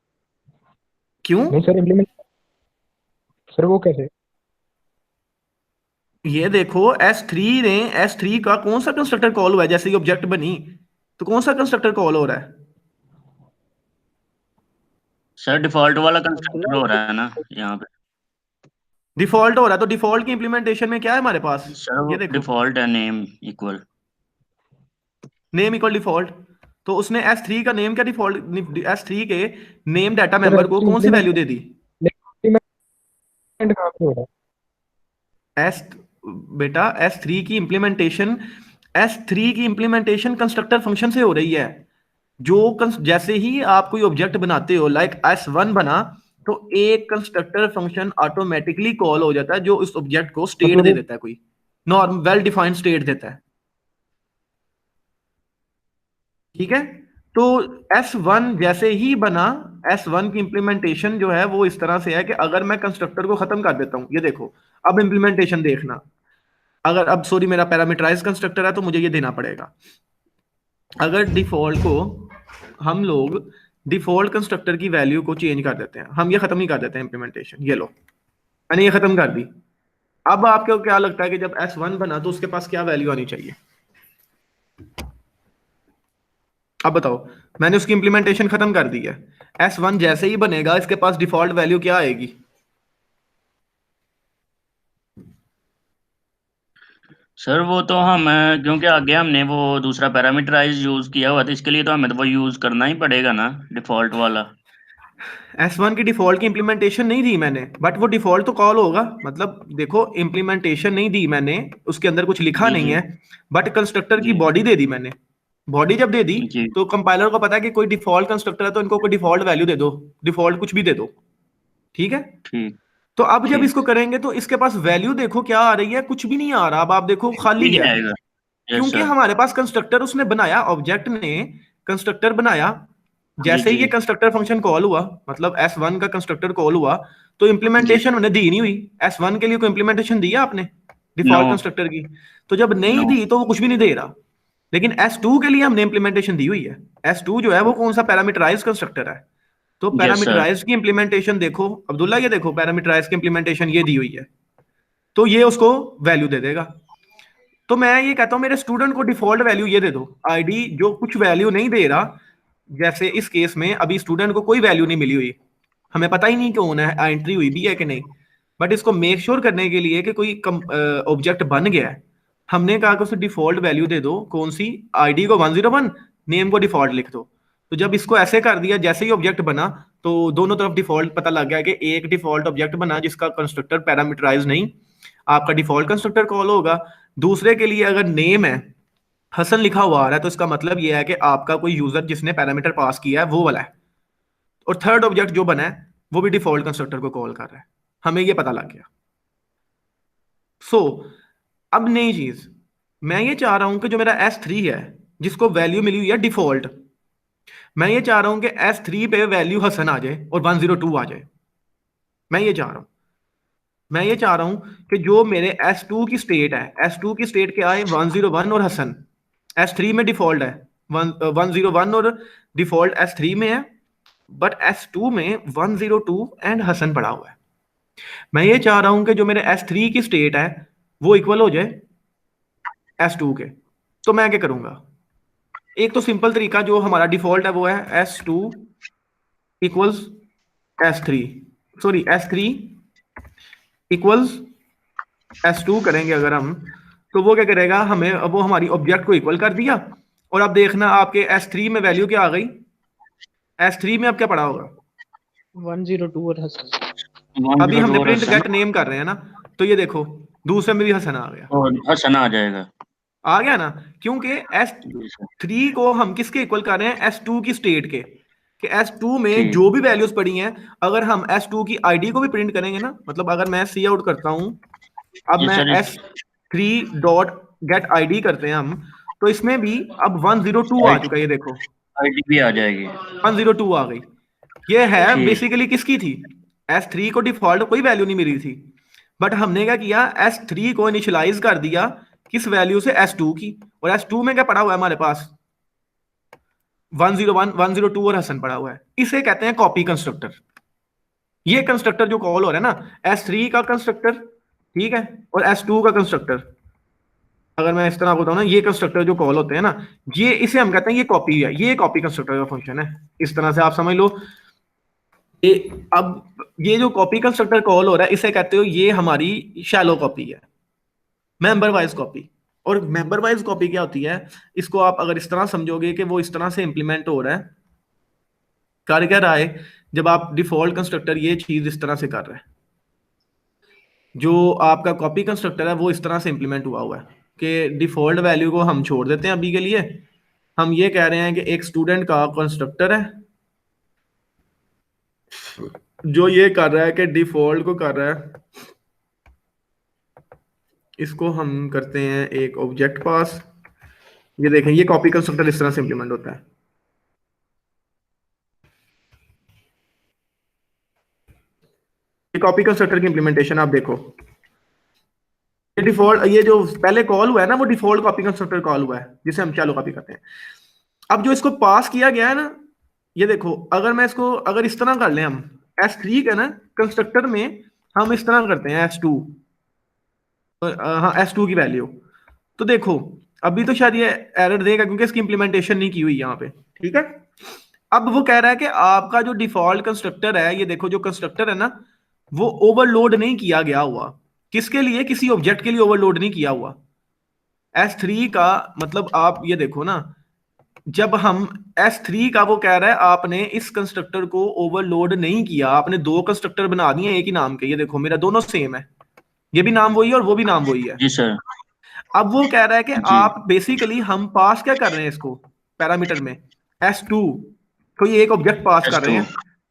क्यों? नहीं सर, इम्प्लीमेंट सर वो कैसे? ये देखो S3 का कौन सा कंस्ट्रक्टर कॉल हुआ है, जैसे ही ऑब्जेक्ट बनी तो कौन सा कंस्ट्रक्टर कॉल हो रहा है? सर डिफॉल्ट वाला कंस्ट्रक्टर हो रहा है ना यहाँ पे। डिफॉल्ट हो रहा है, तो डिफॉल्ट की इंप्लीमेंटेशन में क्या है हमारे पास? सर वो ये देखो, डिफॉल्ट है name equal. Name equal default, तो उसने S3 का नेम क्या डिफॉल्ट, S3 के नेम डाटा सर मेंबर को एक्चुअली कौन सी इम्प्लीमेंट वैल्यू दे दी? इम्प्लीमेंट कहाँ पे हो रहा है? एस बेटा S3 की इंप्लीमेंटेशन कंस्ट्रक्टर फंक्शन से हो रही है। जैसे ही आप कोई ऑब्जेक्ट बनाते हो, लाइक S1 बना, तो एक कंस्ट्रक्टर फंक्शन ऑटोमेटिकली कॉल हो जाता है जो उस ऑब्जेक्ट को स्टेट मतलब दे वो देता है, कोई नॉर्म वेल डिफाइंड स्टेट देता है। ठीक है, तो S1 जैसे ही बना, S1 की इंप्लीमेंटेशन जो है वो इस तरह से है कि अगर मैं कंस्ट्रक्टर को खत्म कर देता हूं, ये देखो, अब इंप्लीमेंटेशन देखना, अगर अब सॉरी मेरा पैरामीटराइज कंस्ट्रक्टर है तो मुझे ये देना पड़ेगा। अगर डिफॉल्ट को हम लोग डिफॉल्ट कंस्ट्रक्टर की वैल्यू को चेंज कर देते हैं, हम ये खत्म ही कर देते हैं इंप्लीमेंटेशन, ये लो मैंने ये खत्म कर दी। अब आपको क्या लगता है कि जब S1 बना तो उसके पास क्या वैल्यू आनी चाहिए? अब बताओ, मैंने उसकी इंप्लीमेंटेशन खत्म कर दी है, S1 जैसे ही बनेगा इसके पास डिफॉल्ट वैल्यू क्या आएगी? सर वो तो हम क्योंकि आगे हमने वो दूसरा पैरामीटराइज यूज किया हुआ था, इसके लिए तो हमें तो वो यूज करना ही पड़ेगा ना डिफॉल्ट वाला। S1 की डिफॉल्ट की इंप्लीमेंटेशन नहीं दी मैंने, बट वो डिफॉल्ट तो कॉल होगा, मतलब देखो इंप्लीमेंटेशन नहीं दी मैंने, उसके अंदर कुछ लिखा जी नहीं जी है, बट कंस्ट्रक्टर की जी बॉडी दे दी मैंने। बॉडी जब दे दी जी। तो कंपाइलर को पता है कि कोई डिफॉल्ट कंस्ट्रक्टर है तो इनको कोई डिफॉल्ट वैल्यू दे दो, डिफॉल्ट कुछ भी दे दो। ठीक है, ठीक तो अब जब ठीक। इसको करेंगे तो इसके पास वैल्यू देखो क्या आ रही है, कुछ भी नहीं आ रहा। अब आप देखो खाली नहीं है, आएगा। यस क्योंकि सर। हमारे पास कंस्ट्रक्टर उसने बनाया, ऑब्जेक्ट ने कंस्ट्रक्टर बनाया, जी जैसे ही जी ये कंस्ट्रक्टर फंक्शन कॉल हुआ, मतलब S1 का कंस्ट्रक्टर कॉल हुआ, तो जी। इंप्लीमेंटेशन उन्हें दी नहीं हुई। S1 के लिए कोई इंप्लीमेंटेशन दी है आपने नो डिफॉल्ट कंस्ट्रक्टर की? तो जब नहीं नो। दी तो वो कुछ भी नहीं दे रहा। लेकिन S2 के लिए हमने इंप्लीमेंटेशन दी हुई है। S2 जो है वो कौन सा पैरामीटराइज कंस्ट्रक्टर है, तो यस सर। पैरामीटराइज की इंप्लीमेंटेशन देखो अब्दुल्ला, ये देखो पैरामीटराइज की इंप्लीमेंटेशन ये दी हुई है, तो ये उसको वैल्यू दे देगा। तो मैं ये कहता हूं मेरे स्टूडेंट को डिफॉल्ट वैल्यू ये दे दो, आईडी जो कुछ वैल्यू नहीं दे रहा, जैसे इस केस में अभी स्टूडेंट को कोई वैल्यू नहीं मिली हुई, हमें पता ही नहीं कौन है, एंट्री हुई भी है कि नहीं, बट इसको मेक श्योर करने के लिए कि कोई ऑब्जेक्ट बन गया है, हमने कहा कि उसे डिफॉल्ट वैल्यू दे दो, कौन सी? आईडी को 101, नेम को डिफॉल्ट लिख दो। तो जब इसको ऐसे कर दिया, जैसे ही ऑब्जेक्ट बना तो दोनों तरफ डिफॉल्ट पता लग गया कि एक डिफॉल्ट ऑब्जेक्ट बना जिसका कंस्ट्रक्टर पैरामीटराइज नहीं, आपका डिफॉल्ट कंस्ट्रक्टर कॉल होगा। दूसरे के लिए अगर नेम है, हसन लिखा हुआ आ रहा है, तो इसका मतलब यह है कि आपका कोई यूजर जिसने पैरामीटर पास किया है वो वाला है। और थर्ड ऑब्जेक्ट जो बना है वो भी डिफॉल्ट कंस्ट्रक्टर को कॉल कर रहा है, हमें ये पता लग गया। सो अब नई चीज, मैं ये चाह रहा हूं कि जो मेरा S3 है जिसको वैल्यू मिली हुई है डिफॉल्ट, मैं ये चाह रहा हूं कि S3 पे वैल्यू हसन आ जाए और 102 आ जाए। मैं ये चाह रहा हूं, मैं ये चाह रहा हूं कि जो मेरे S2 की स्टेट है, S2 की स्टेट क्या है? 101 और हसन। S3 में डिफॉल्ट है 101 और डिफॉल्ट S3 में है, बट S2 में 102 एंड हसन पड़ा हुआ है। मैं ये चाह रहा हूं कि जो मेरे S3 की स्टेट है वो इक्वल हो जाए S2 के। तो मैं क्या करूंगा? एक तो सिंपल तरीका जो हमारा डिफॉल्ट है वो है S2 equals S3, sorry S3 equals S2 करेंगे अगर हम, तो वो क्या करेगा, हमें वो हमारी ऑब्जेक्ट को इक्वल कर दिया। और अब देखना आपके S3 में वैल्यू क्या आ गई, S3 में अब क्या पड़ा होगा? 102 और हसन। अभी 102 हमने और प्रिंट हसन। गेट नेम कर रहे हैं ना, तो ये देखो दूसरे में भी हसन आ गया, और हसन आ जाएगा। आ गया ना, क्योंकि जी सर। S3 को हम किसके इक्वल कर रहे हैं? S2 की स्टेट के, कि S2 में ठीक। जो भी वैल्यूज पड़ी हैं, अगर हम S2 की आईडी को भी प्रिंट करेंगे ना, मतलब अगर मैं सी आउट करता हूं अब जी मैं sir, S3 dot gate ID करते हैं हम, तो इसमें भी अब 102 आ चुका है, ये देखो आईडी भी आ जाएगी। 102 आ गई। ये है ठीक। बेसिकली किसकी थी, S3 को डिफॉल्ट कोई वैल्यू नहीं मिली थी, बट हमने क्या किया, S3 को इनिशियलाइज कर दिया किस वैल्यू से, S2 की, और S2 में क्या पड़ा हुआ है हमारे पास 101 102 और हसन पड़ा हुआ है। इसे कहते हैं कॉपी कंस्ट्रक्टर। ये कंस्ट्रक्टर जो कॉल हो रहा है ना, S3 का कंस्ट्रक्टर, ठीक है, और S2 का कंस्ट्रक्टर, अगर मैं इस तरह बोलता हूं ना, ये कंस्ट्रक्टर जो कॉल होते हैं ना, ये इसे हम कहते हैं ये कॉपी है, ये कॉपी कंस्ट्रक्टर का फंक्शन है। इस तरह से आप समझ लो। ये अब ये जो कॉपी कंस्ट्रक्टर कॉल हो रहा है, इसे कहते हो ये हमारी शैलो कॉपी है, मेंबर वाइज कॉपी। और मेंबर वाइज कॉपी क्या होती है, इसको आप अगर इस तरह समझोगे कि वो इस तरह से इंप्लीमेंट हो रहा है, कर क्या रहा है, जब आप डिफॉल्ट कंस्ट्रक्टर ये चीज इस तरह से कर रहा है, जो आपका कॉपी कंस्ट्रक्टर है वो इस तरह से इंप्लीमेंट हुआ है कि डिफॉल्ट वैल्यू को हम छोड़ देते हैं अभी के लिए, हम ये कह रहे हैं कि एक स्टूडेंट का कंस्ट्रक्टर है जो ये कर रहा है कि डिफॉल्ट को कर रहा है, इसको हम करते हैं एक ऑब्जेक्ट पास। ये देखें, ये कॉपी कंस्ट्रक्टर इस तरह से इंप्लीमेंट होता है। ये कॉपी कंस्ट्रक्टर की इंप्लीमेंटेशन आप देखो, ये डिफॉल्ट, ये जो पहले कॉल हुआ है ना, वो डिफॉल्ट कॉपी कंस्ट्रक्टर कॉल हुआ है जिसे हम चालू कॉपी करते हैं। अब जो इसको पास किया गया है ना, ये देखो, अगर मैं इसको अगर इस तरह कर लें हम, S3 का ना कंस्ट्रक्टर में हम इस तरह करते हैं S2, हाँ S2 की वैल्यू, तो देखो अभी तो शायद ये एरर देगा क्योंकि इसकी इंप्लीमेंटेशन नहीं की हुई यहाँ पे, ठीक है। अब वो कह रहा है कि आपका जो डिफॉल्ट कंस्ट्रक्टर है, ये देखो जो कंस्ट्रक्टर है ना, वो ओवरलोड नहीं किया गया हुआ। किसके लिए, किसी ऑब्जेक्ट के लिए ओवरलोड नहीं किया हुआ। S3 का मतलब आप ये देखो ना, जब हम S3 का वो कह रहा है आपने इस कंस्ट्रक्टर को ओवरलोड नहीं किया, आपने दो कंस्ट्रक्टर बना दिए एक ही नाम के, ये देखो मेरा दोनों सेम है, ये भी नाम वही है और वो भी नाम वही है। जी सर। अब वो कह रहा है कि जी। आप बेसिकली, हम पास क्या कर रहे हैं इसको पैरामीटर में, S2 कोई एक ऑब्जेक्ट पास कर रहे हैं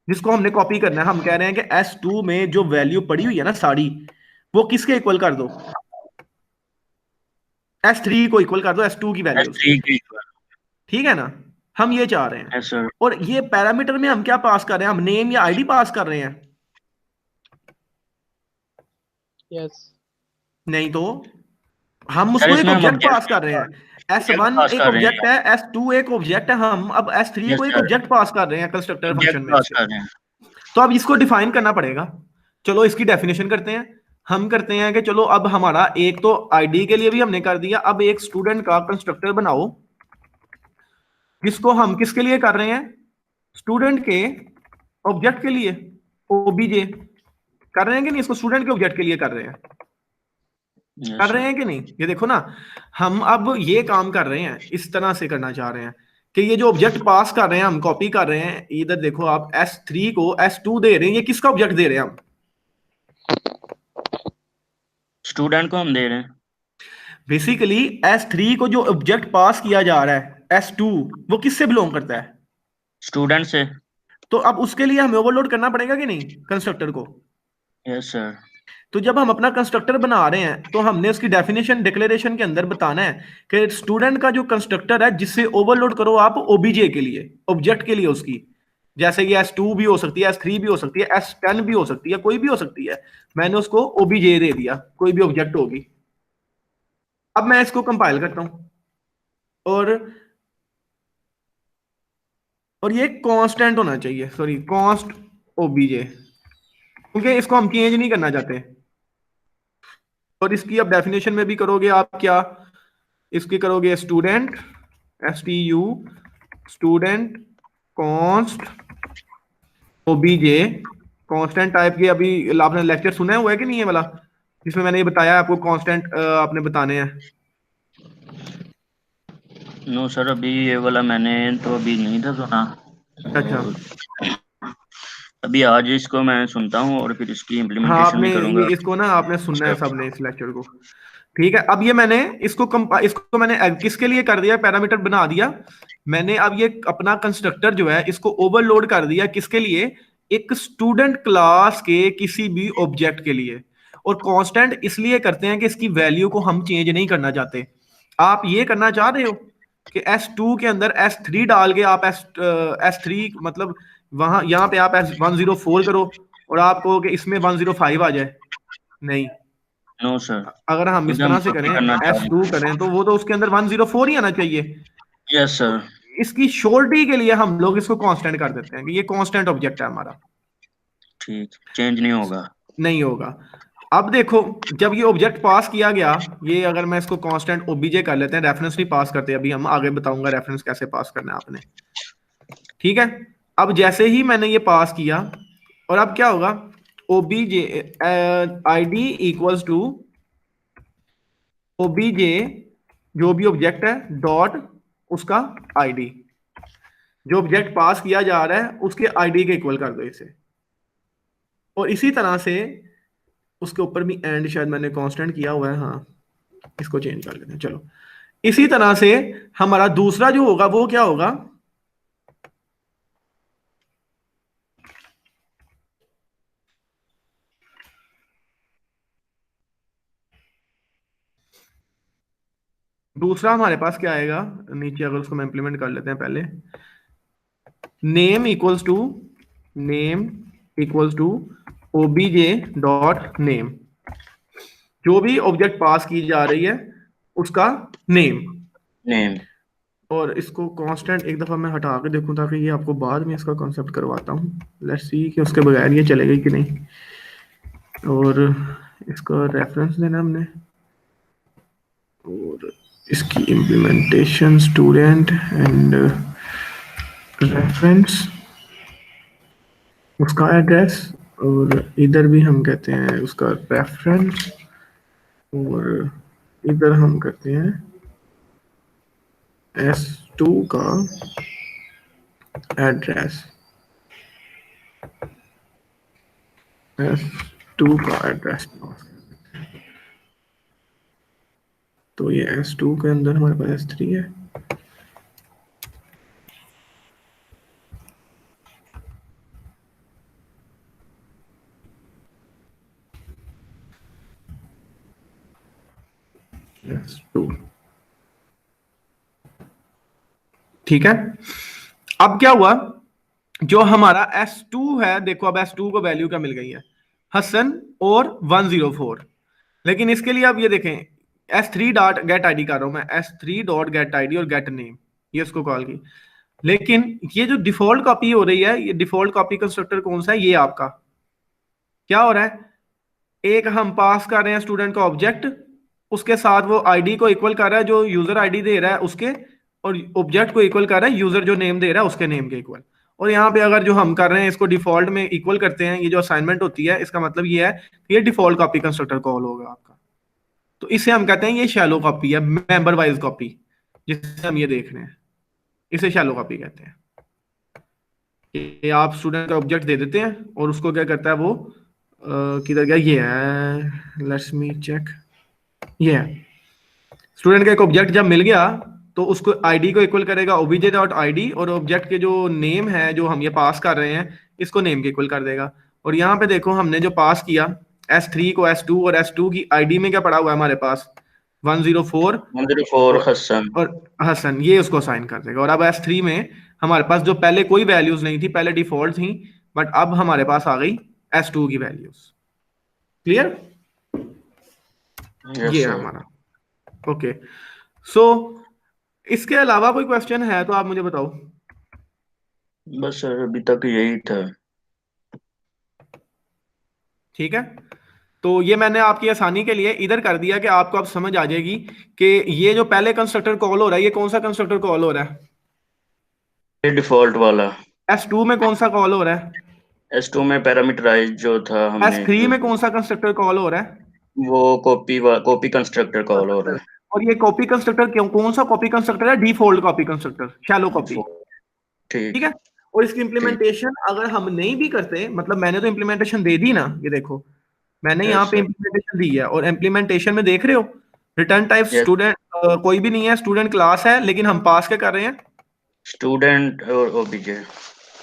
जिसको हमने कॉपी करना है। हम कह रहे हैं कि S2 में जो वैल्यू पड़ी हुई है ना सारी, वो किसके इक्वल कर दो, S3 को इक्वल कर दो S2 की वैल्यू, S3 की। ठीक है ना। हम ये चाह रहे हैं। Yes sir. और ये पैरामीटर में हम क्या पास कर रहे हैं, हम नेम या आईडी पास कर रहे हैं, यस नहीं तो हम सर उसको एक इसमें हम ऑब्जेक्ट पास कर रहे हैं। S1 पास एक कर रहे ऑब्जेक्ट है, S2 एक ऑब्जेक्ट है, हम अब S3 Yes, को एक sir. ऑब्जेक्ट पास कर रहे हैं कंस्ट्रक्टर फंक्शन ऑब्जेक्ट में पास से। कर रहे हैं। तो अब इसको डिफाइन करना पड़ेगा। चलो इसकी डेफिनेशन करते हैं। हम करते हैं कि चलो अब हमारा एक तो आईडी के लिए भी हमने कर दिया, अब एक स्टूडेंट का कंस्ट्रक्टर बनाओ जिसको हम किसके लिए कर रहे हैं, स्टूडेंट के ऑब्जेक्ट के लिए, ओबीजे कर रहे हैं कि नहीं, इसको स्टूडेंट के ऑब्जेक्ट के लिए कर रहे हैं, Yes, कर sir. रहे हैं कि नहीं। ये देखो ना, हम अब ये काम कर रहे हैं, इस तरह से करना चाह रहे हैं कि ये जो ऑब्जेक्ट पास कर रहे हैं, हम कॉपी कर रहे हैं। इधर देखो आप S3 को S2 दे रहे हैं, ये किसका ऑब्जेक्ट दे रहे हैं हम, स्टूडेंट को हम दे रहे हैं। बेसिकली S3 को जो ऑब्जेक्ट पास किया जा रहा है S2, वो किससे बिलोंग करता है, स्टूडेंट से। तो अब उसके लिए हमें ओवरलोड करना पड़ेगा कि नहीं कंस्ट्रक्टर को। Yes sir. तो जब हम अपना कंस्ट्रक्टर बना रहे हैं तो हमने उसकी डेफिनेशन डिक्लेरेशन के अंदर बताना है कि स्टूडेंट का जो कंस्ट्रक्टर है जिससे ओवरलोड करो आप ओबीजे के लिए, ऑब्जेक्ट के लिए उसकी, जैसे कि S2 भी हो सकती है, S3 भी हो सकती है, S10 भी हो सकती है, कोई भी हो सकती है। मैंने उसको ओबीजे दे दिया, कोई भी ऑब्जेक्ट होगी। अब मैं इसको कंपाइल करता हूं और ये कांस्टेंट होना चाहिए, सॉरी कांस्ट ओबीजे, क्योंकि इसको हम चेंज नहीं करना चाहते। और इसकी अब डेफिनेशन में भी करोगे आप क्या, इसकी करोगे student STU student const OBJ constant type के। अभी आपने लेक्चर सुना हुआ है कि नहीं है वाला, जिसमें मैंने ये बताया आपको कांस्टेंट आपने बताने हैं। नो सर, अभी ये वाला मैंने तो अभी नहीं था सुना। अच्छा, अभी आज इसको मैं सुनता हूँ और फिर इसकी हाँ इम्प्लीमेंटेशन भी आपने करूंगा। ये इसको ना आपने सुनना है सबने इस लेक्चर को, ठीक है। अब ये मैंने इसको मैंने किसके लिए कर दिया, पैरामीटर बना दिया मैंने। अब ये अपना कंस्ट्रक्टर जो है इसको ओवरलोड कर दिया किसके लिए, एक स्टूडेंट क्लास के किसी भी ऑब्जेक्ट के लिए। और कांस्टेंट इसलिए करते हैं कि इसकी वैल्यू को हम चेंज नहीं करना चाहते। आप ये करना चाह रहे हो कि S2 के अंदर S3 डाल के आप S3 मतलब वहां यहाँ पे आप S104 करो और आप कहो कि इसमें 105 आ जाए, नहीं। नो सर, अगर हम इस इधर हम तरह से कॉपी करें करना चाह रहे S2 करें तो वो तो उसके अंदर 104 ही आना चाहिए। हैं। यस सर, इसकी श्योरिटी के लिए हम लोग इसको कांस्टेंट कर देते हैं कि ये कांस्टेंट ऑब्जेक्ट है हमारा, ठीक, चेंज नहीं होगा। नहीं होगा। अब देखो जब ये ऑब्जेक्ट पास किया गया, ये अगर मैं इसको कांस्टेंट ओबीजे कर लेते हैं, रेफरेंस नहीं पास करते अभी, हम आगे बताऊंगा रेफरेंस कैसे पास करना है आपने, ठीक है। अब जैसे ही मैंने ये पास किया और अब क्या होगा, OBJ ID equals to OBJ जो भी ऑब्जेक्ट है डॉट उसका आईडी, जो ऑब्जेक्ट पास किया जा रहा है उसके आईडी के इक्वल कर दो इसे। और इसी तरह से उसके ऊपर भी एंड शायद मैंने कांस्टेंट किया हुआ है, हाँ इसको चेंज कर लेते हैं। चलो इसी तरह से हमारा दूसरा जो होगा वो क्या होगा, दूसरा हमारे पास क्या आएगा नीचे, अगर उसको मैं इंप्लीमेंट कर लेते हैं पहले, name equals to OBJ dot name, जो भी ऑब्जेक्ट पास की जा रही है उसका नेम। और इसको कांस्टेंट एक दफा मैं हटा के देखूं ताकि ये आपको बाद में इसका कॉन्सेप्ट करवाता हूं, लेट्स सी कि उसके बगैर ये चलेगी कि नहीं। और इसका रेफरेंस देना हमने, और इसकी इम्प्लीमेंटेशन स्टूडेंट एंड रेफरेंस, उसका एड्रेस, और इधर भी हम कहते हैं उसका रेफरेंस, और इधर हम करते हैं S2 का एड्रेस, S2 का एड्रेस। तो ये S2 के अंदर हमारे पास S3 है, S2, ठीक है। अब क्या हुआ, जो हमारा S2 है, देखो अब S2 को वैल्यू क्या मिल गई है, हसन और 104। लेकिन इसके लिए अब ये देखें, S3 डॉट गेट आईडी कर रहा हूं मैं, S3 डॉट गेट आईडी और गेट नेम, ये इसको कॉल की। लेकिन ये जो डिफॉल्ट कॉपी हो रही है, ये डिफॉल्ट कॉपी कंस्ट्रक्टर कौन सा है, ये आपका क्या हो रहा है, एक हम पास कर रहे हैं स्टूडेंट का ऑब्जेक्ट, उसके साथ वो आईडी को इक्वल कर रहा है जो यूजर आईडी दे रहा है उसके, और ऑब्जेक्ट को इक्वल कर रहा है यूजर जो नेम दे रहा है उसके नेम के इक्वल। और यहाँ पे अगर जो हम कर रहे हैं इसको डिफॉल्ट में इक्वल करते हैं, ये जो असाइनमेंट होती है इसका मतलब ये है ये डिफॉल्ट कॉपी कंस्ट्रक्टर कॉल होगा आपका। तो इसे हम कहते हैं ये शैलो कॉपी है, मेंबर वाइज कॉपी, जिसे हम ये देख रहे हैं इसे शैलो कॉपी कहते हैं। ये आप स्टूडेंट का ऑब्जेक्ट दे देते हैं और उसको क्या करता है वो किधर गया, ये है, लेट्स मी चेक, ये है स्टूडेंट का एक ऑब्जेक्ट जब मिल गया तो उसको आईडी को इक्वल करेगा ओबीजे डॉट आईडी, और ऑब्जेक्ट के जो नेम है जो हम ये पास कर रहे हैं इसको नेम के इक्वल कर देगा। और यहाँ पे देखो हमने जो पास किया S3 को S2, और S2 की आईडी में क्या पड़ा हुआ है हमारे पास 104 हसन, और हसन, ये उसको असाइन कर देगा। और अब S3 में हमारे पास जो पहले कोई वैल्यूज नहीं थी, पहले डिफॉल्ट थी, बट अब हमारे पास आ गई S2 की वैल्यूज। क्लियर, ये है हमारा। ओके, सो इसके अलावा कोई क्वेश्चन है तो आप मुझे बताओ। बस सर अभी तक यही था। ठीक है, तो ये मैंने आपकी आसानी के लिए इधर कर दिया कि आपको अब समझ आ जाएगी कि ये जो पहले कंस्ट्रक्टर कॉल हो रहा है ये कौन सा कंस्ट्रक्टर कॉल हो रहा है, ये डिफॉल्ट वाला। S2 में कौन सा कॉल हो रहा है, S2 में पैरामीटराइज जो था हमने, S3 में कौन सा कंस्ट्रक्टर कॉल हो रहा है, वो कॉपी कंस्ट्रक्टर कॉल हो रहा है। और ये कॉपी कंस्ट्रक्टर क्यों, कौन सा कॉपी कंस्ट्रक्टर है, default copy constructor, shallow copy. ठीक है, और इसकी इंप्लीमेंटेशन अगर हम नहीं भी करते, मतलब मैंने तो इंप्लीमेंटेशन दे दी ना, ये देखो मैंने यहाँ पे इंप्लीमेंटेशन दी है, और इंप्लीमेंटेशन में देख रहे हो रिटर्न टाइप स्टूडेंट कोई भी नहीं है, स्टूडेंट क्लास है, लेकिन हम पास क्या कर रहे हैं, स्टूडेंट और ओबीजे,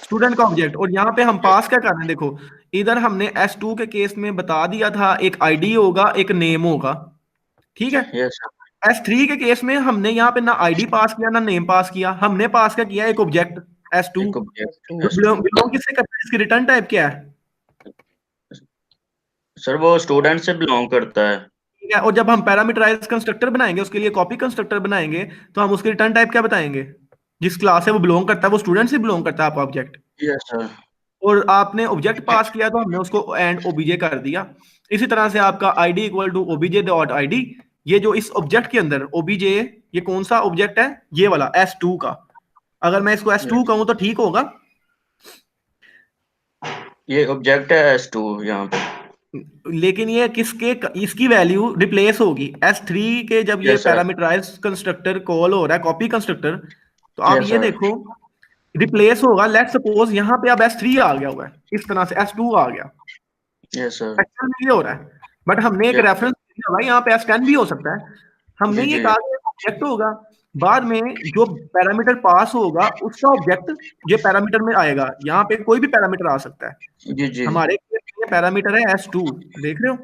स्टूडेंट का ऑब्जेक्ट। और यहाँ पे हम पास क्या कर रहे हैं, देखो इधर हमने S2 के केस में बता दिया था एक आईडी होगा एक नेम होगा, ठीक है। Yes sir. S3 के केस में हमने यहाँ पे ना आईडी पास किया ना नेम पास किया, हमने पास क्या किया, एक ऑब्जेक्ट S2 एक ऑब्जेक्ट S2 जो बिलोंग किससे करता है, इसकी रिटर्न टाइप क्या है, सर वो स्टूडेंट से बिलोंग करता है। ठीक है। और जब हम पैरामीटराइज कंस्ट्रक्टर बनाएंगे उसके लिए कॉपी कंस्ट्रक्टर बनाएंगे तो हम उसकी रिटर्न टाइप क्या बताएंगे, जिस क्लास से वो बिलोंग करता है वो स्टूडेंट से बिलोंग करता है आपका ऑब्जेक्ट, यस सर। और आपने ऑब्जेक्ट पास किया तो हमने उसको एंड ओबीजे कर दिया। इसी तरह से आपका ID equal to OBJ dot ID, ये जो इस ऑब्जेक्ट के अंदर ओबीजे, ये कौन सा ऑब्जेक्ट है, ये वाला S2 का। अगर मैं इसको S2 कहूं तो ठीक होगा, ये ऑब्जेक्ट है S2 यहाँ पे। लेकिन ये किसके, इसकी वैल्यू रिप्लेस होगी S3 के, जब ये yes sir. Parameterize constructor call हो रहा है कॉपी कंस्ट्रक्टर, तो आप यस ये सर। देखो रिप्लेस होगा। लेट सपोज यहाँ पे अब S3 आ गया हुआ है, इस तरह से S2 आ गया, यस सर। एक्चुअल में ये हो रहा है, बट हमने एक यस रेफरेंस दिया भाई, यहाँ पे S10 भी हो सकता है। हमने जी ये जी। कहा कि ऑब्जेक्ट होगा, बाद में जो पैरामीटर पास होगा उसका ऑब्जेक्ट ये पैरामीटर में आएगा, यहाँ पे कोई भी पैरामीटर आ सकता है। जी जी। हमारे केस में पैरामीटर है S2, देख रहे हो,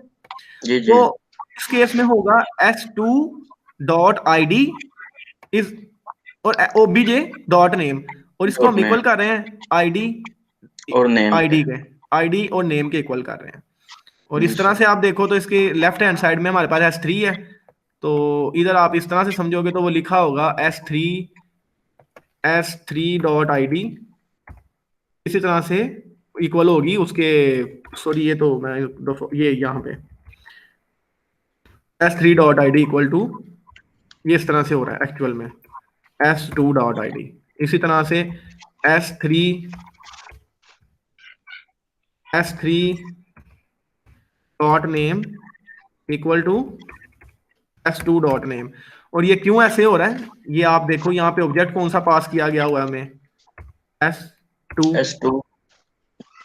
जी जी। तो इस केस में होगा S2 डॉट आईडी इज और ओबीजे डॉट नेम, और इसको हम डॉट इक्वल नेम कर रहे हैं आईडी, और नेम आईडी के। के, आईडी और नेम के इक्वल कर रहे हैं। और जी इस तरह सर। से आप देखो तो इसके लेफ्ट हैंड साइड में हमारे पास S3 है, तो इधर आप इस तरह से समझोगे तो वो लिखा होगा S3 डॉट आईडी, इसी तरह से इक्वल होगी उसके, सॉरी ये तो मैं ये यहाँ पे S3 dot ID equal to, ये इस तरह से हो रहा है एक्चुअल में S2 डॉट आईडी, इसी तरह से S3 dot name equal to S2 dot name. और ये क्यों ऐसे हो रहा है, ये आप देखो यहाँ पे ऑब्जेक्ट कौन सा पास किया गया हुआ है हमें, S2। S2।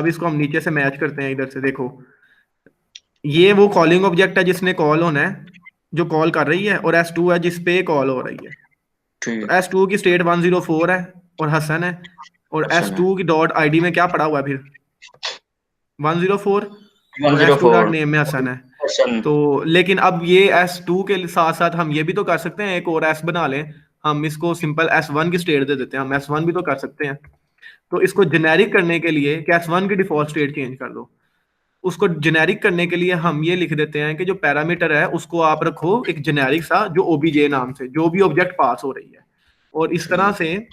अब इसको हम नीचे से मैच करते हैं, इधर से देखो, ये वो कॉलिंग ऑब्जेक्ट है जिसने कॉल होना है, जो कॉल कर रही है, और S2 है जिस पे कॉल हो रही है। तो ठीक। S2 की स्टेट 104 है और हसन है, और हसन है। S2 की डॉट आईडी में क्या पड़ा हुआ है फिर 104, और S2 डॉट 104 नेम में हसन है। हसन। तो लेकिन अब ये S2 के साथ साथ हम ये भी तो कर सकते हैं, एक और S बना लें, हम इसको सिंपल S1 की स्टेट दे देते हैं, हम S1 भी तो कर सकते हैं। तो इसको जेनेरिक करने के लिए कि S1 की डिफॉल्ट स्टेट चेंज कर दो, उसको जेनेरिक करने के लिए हम ये लिख देते हैं कि जो पैरामीटर है उसको आप रखो एक जेनेरिक सा, जो ओबीजे नाम से जो भी ऑब्जेक्ट पास हो रही है, और इस तरह से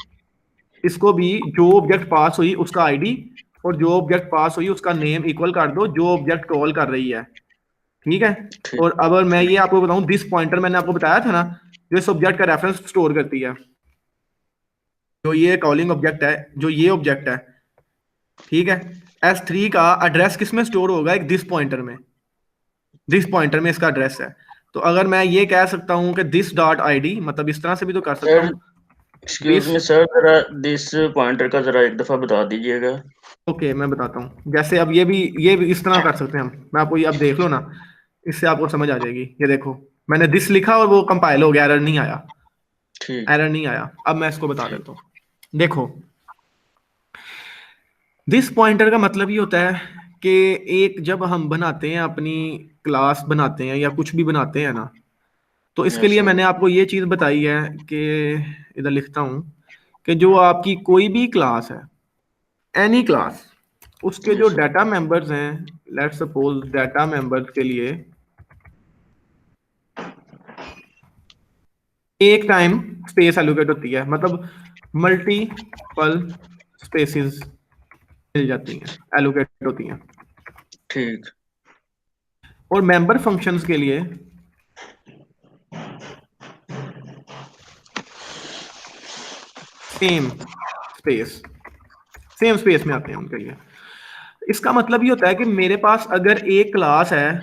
इसको भी जो ऑब्जेक्ट पास हुई उसका आईडी और जो ऑब्जेक्ट पास हुई उसका नेम इक्वल कर दो जो ऑब्जेक्ट कॉल कर रही है, ठीक है। ठीक। और अगर मैं ये आपको बताऊं, दिस पॉइंटर मैंने आपको बताया था ना, जो इस ऑब्जेक्ट का रेफरेंस स्टोर करती है, जो ये कॉलिंग ऑब्जेक्ट है, जो ये ऑब्जेक्ट है, ठीक है। S3 का एड्रेस किस में स्टोर होगा, एक दिस पॉइंटर में, दिस पॉइंटर में इसका एड्रेस है। तो अगर मैं ये कह सकता हूं कि दिस डॉट आईडी, मतलब इस तरह से भी तो कर सकता हूं, एक्सक्यूज मी सर, जरा दिस पॉइंटर का जरा एक दफा बता दीजिएगा। ओके मैं बताता हूँ। जैसे अब ये भी इस तरह कर सकते हैं हम, मैं आपको ये अब देख लो ना, इससे आपको समझ आ जाएगी। ये देखो मैंने दिस लिखा और वो कंपाइल हो गया, एरर नहीं आया, ठीक। एरर नहीं आया। अब मैं इसको बता देता हूँ, देखो दिस पॉइंटर का मतलब ये होता है कि एक जब हम बनाते हैं अपनी क्लास बनाते हैं या कुछ भी बनाते हैं ना, तो इसके यस लिए सर। मैंने आपको ये चीज़ बताई है कि इधर लिखता हूँ कि जो आपकी कोई भी क्लास है, एनी क्लास, उसके जो यस सर। डाटा मेंबर्स हैं, लेट्स सपोज डाटा मेंबर्स के लिए एक टाइम स्पेस एलोकेट होती है, मतलब मल्टीपल स्पेसेस मिल जाती हैं, एलोकेट होती हैं। ठीक। और मेंबर फंक्शंस के लिए सेम स्पेस, सेम स्पेस में आते हैं उनके लिए। इसका मतलब ये होता है कि मेरे पास अगर एक क्लास है,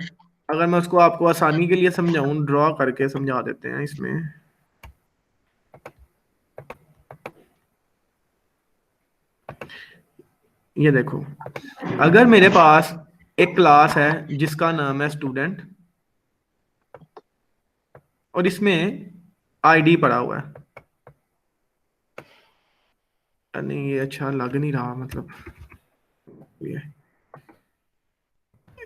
अगर मैं उसको आपको आसानी के लिए समझाऊं, ड्रॉ करके समझा देते हैं इसमें। ये देखो, अगर मेरे पास एक क्लास है जिसका नाम है स्टूडेंट, और इसमें आईडी पड़ा हुआ है, नहीं ये अच्छा लग नहीं रहा, मतलब ये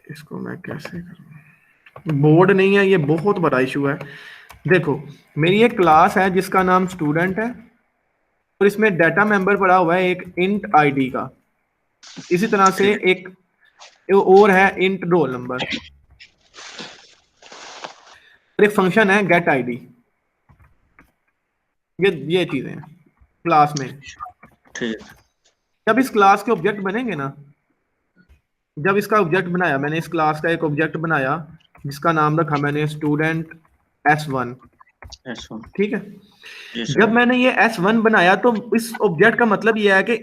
इसको मैं कैसे करूँ, बोर्ड नहीं है, ये बहुत बड़ा इशू है। देखो, मेरी एक क्लास है जिसका नाम स्टूडेंट है और इसमें डाटा मेंबर पड़ा हुआ है एक इंट आईडी का। इसी तरह से एक और है इंट रोल नंबर, एक फंक्शन है गेट आईडी। ये चीजें हैं क्लास में। ठीक। जब इस क्लास के ऑब्जेक्ट बनेंगे ना, जब इसका ऑब्जेक्ट बनाया मैंने, इस क्लास का एक ऑब्जेक्ट बनाया जिसका नाम रखा मैंने स्टूडेंट S1, ठीक है। जब मैंने ये S1 बनाया तो इस ऑब्जेक्ट का मतलब ये है कि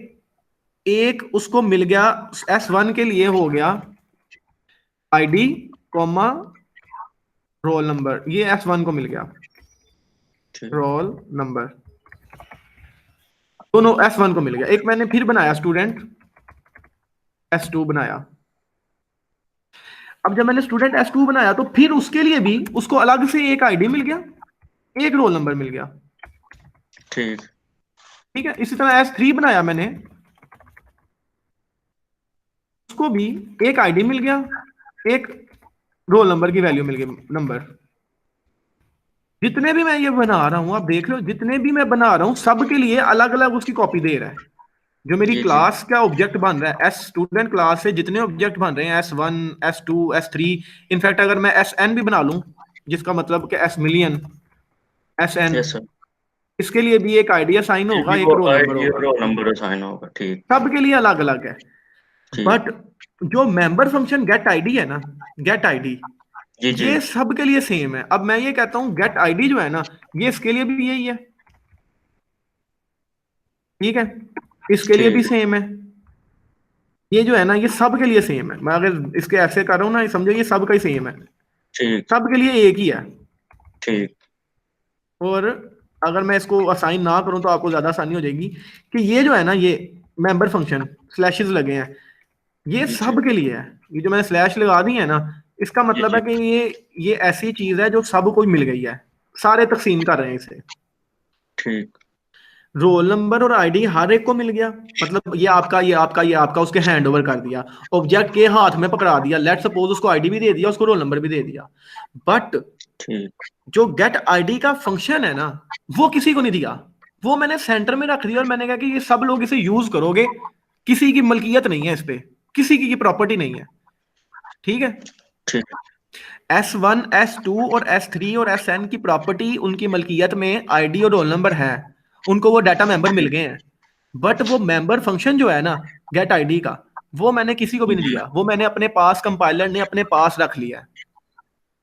एक उसको मिल गया, S1 के लिए हो गया आईडी कॉमा रोल नंबर, ये S1 को मिल गया रोल नंबर, दोनों S1 को मिल गया। एक मैंने फिर बनाया स्टूडेंट S2 बनाया। अब जब मैंने स्टूडेंट S2 बनाया तो फिर उसके लिए भी उसको अलग से एक आईडी मिल गया, एक रोल नंबर मिल गया। ठीक है। इसी तरह S3 बनाया मैंने, उसको भी एक आईडी मिल गया, एक रोल नंबर की वैल्यू मिल गई नंबर। जितने भी मैं ये बना रहा हूं आप देख लो, जितने भी मैं बना रहा हूं सबके लिए अलग अलग उसकी कॉपी दे रहा है। जो मेरी क्लास का ऑब्जेक्ट बन रहा है, एस स्टूडेंट क्लास से जितने ऑब्जेक्ट बन रहे हैं S1 S2 S3, इनफैक्ट अगर मैं SN भी बना लूं जिसका मतलब कि S मिलियन SN, इसके लिए भी एक आईडी असाइन होगा, एक रोल नंबर असाइन होगा। ठीक, सबके लिए अलग अलग है। बट जो मेंबर फंक्शन गेट आईडी है ना, गेट आईडी ये सबके लिए सेम है। अब मैं ये कहता हूं गेट आईडी जो है ना, ये इसके लिए भी यही है, ठीक है, इसके लिए भी सेम है। ये जो है ना, ये सब के लिए सेम है। मैं अगर इसके ऐसे कर रहा हूं ना, समझो ये सब का ही सेम है, सब के लिए एक ही है। ठीक। और अगर मैं इसको असाइन ना करूं तो आपको ज्यादा आसानी हो जाएगी कि ये जो है ना, ये मेंबर फंक्शन स्लैशेस लगे हैं, ये सब के लिए है। ये जो मैंने स्लैश लगा दी है ना, इसका मतलब है कि ये ऐसी चीज है जो सबको मिल गई है, सारे तकसीम कर रहे हैं इसे। ठीक। रोल नंबर और आईडी हर एक को मिल गया, मतलब ये आपका, ये आपका, ये आपका, उसके हैंड ओवर कर दिया, ऑब्जेक्ट के हाथ में पकड़ा दिया। लेट सपोज उसको आईडी भी दे दिया, उसको रोल नंबर भी दे दिया। बट जो गेट आईडी का फंक्शन है ना, वो किसी को नहीं दिया, वो मैंने सेंटर में रख दिया और मैंने कहा कि ये सब लोग इसे यूज करोगे, किसी की मलकियत नहीं है इस पे, किसी की प्रॉपर्टी नहीं है। ठीक है। S1 S2 और S3 और SN की प्रॉपर्टी, उनकी मलकियत में आईडी और रोल नंबर है, उनको वो डाटा मेंबर मिल गए हैं। बट वो मेंबर फंक्शन जो है ना गेट आईडी का, वो मैंने किसी को भी नहीं दिया, वो मैंने अपने पास, कंपाइलर ने अपने पास रख लिया है।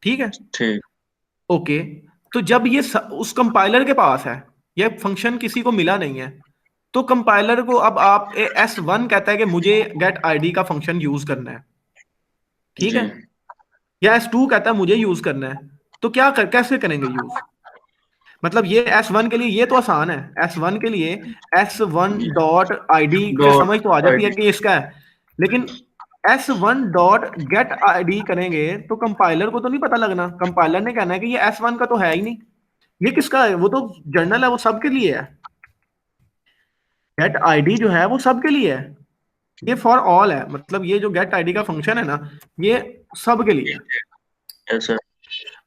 ठीक है। ठीक। ओके, तो जब ये उस कंपाइलर के पास है, ये फंक्शन किसी को मिला नहीं है, तो कंपाइलर को अब आप S1 कहता है कि मुझे गेट आईडी का फंक्शन यूज करना है, ठीक है, या S2 कहता है मुझे यूज करना है, तो कैसे करेंगे यूज? मतलब ये S1 के लिए ये तो आसान है, S1 के लिए S1 डॉट आईडी से समझ तो आ जाती है कि इसका है, लेकिन S1 डॉट गेट आईडी करेंगे तो कंपाइलर को तो नहीं पता लगना। कंपाइलर ने कहना है कि ये S1 का तो है ही नहीं, ये किसका है, वो तो जनरल है, वो सबके लिए है। गेट आईडी जो है वो सबके लिए है, ये फॉर ऑल है, मतलब ये जो गेट आईडी का फंक्शन है ना, ये सबके लिए है। yes,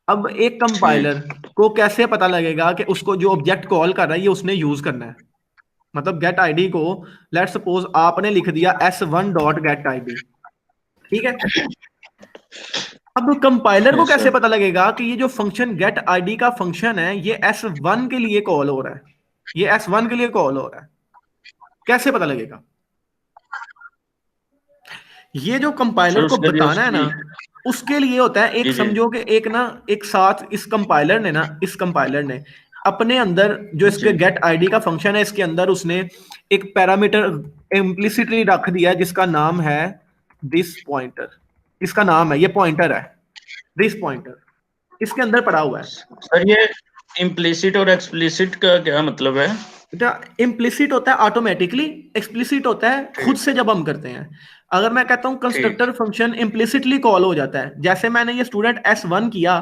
अब एक कंपाइलर को कैसे पता लगेगा कि उसको जो ऑब्जेक्ट कॉल कर रहा है ये उसने यूज करना है? मतलब गेट आईडी को, लेट्स सपोज आपने लिख दिया S1 डॉट गेट आईडी, ठीक है। अब कंपाइलर को कैसे पता लगेगा कि ये जो फंक्शन गेट आईडी का फंक्शन है ये S1 के लिए कॉल हो रहा है, ये S1 के लिए कॉल हो रहा है, कैसे पता लगेगा? ये जो कंपाइलर को बताना है ना, उसके लिए होता है एक, समझो कि एक साथ इस कंपाइलर ने अपने अंदर जो इसके गेट आईडी का फंक्शन है, इसके अंदर उसने एक पैरामीटर इम्प्लिसिटली रख दिया है जिसका नाम है दिस पॉइंटर। इसका नाम है, ये पॉइंटर है, दिस पॉइंटर इसके अंदर पड़ा हुआ है। सर ये इम्प्लिसिट और एक्सप्लिसिट का क्या मतलब है? इम्प्लिसिट होता है ऑटोमेटिकली, एक्सप्लिसिट होता है खुद से जब हम करते हैं। अगर मैं कहता हूं कंस्ट्रक्टर फंक्शन इम्प्लिसिटली कॉल हो जाता है, जैसे मैंने ये स्टूडेंट S1 किया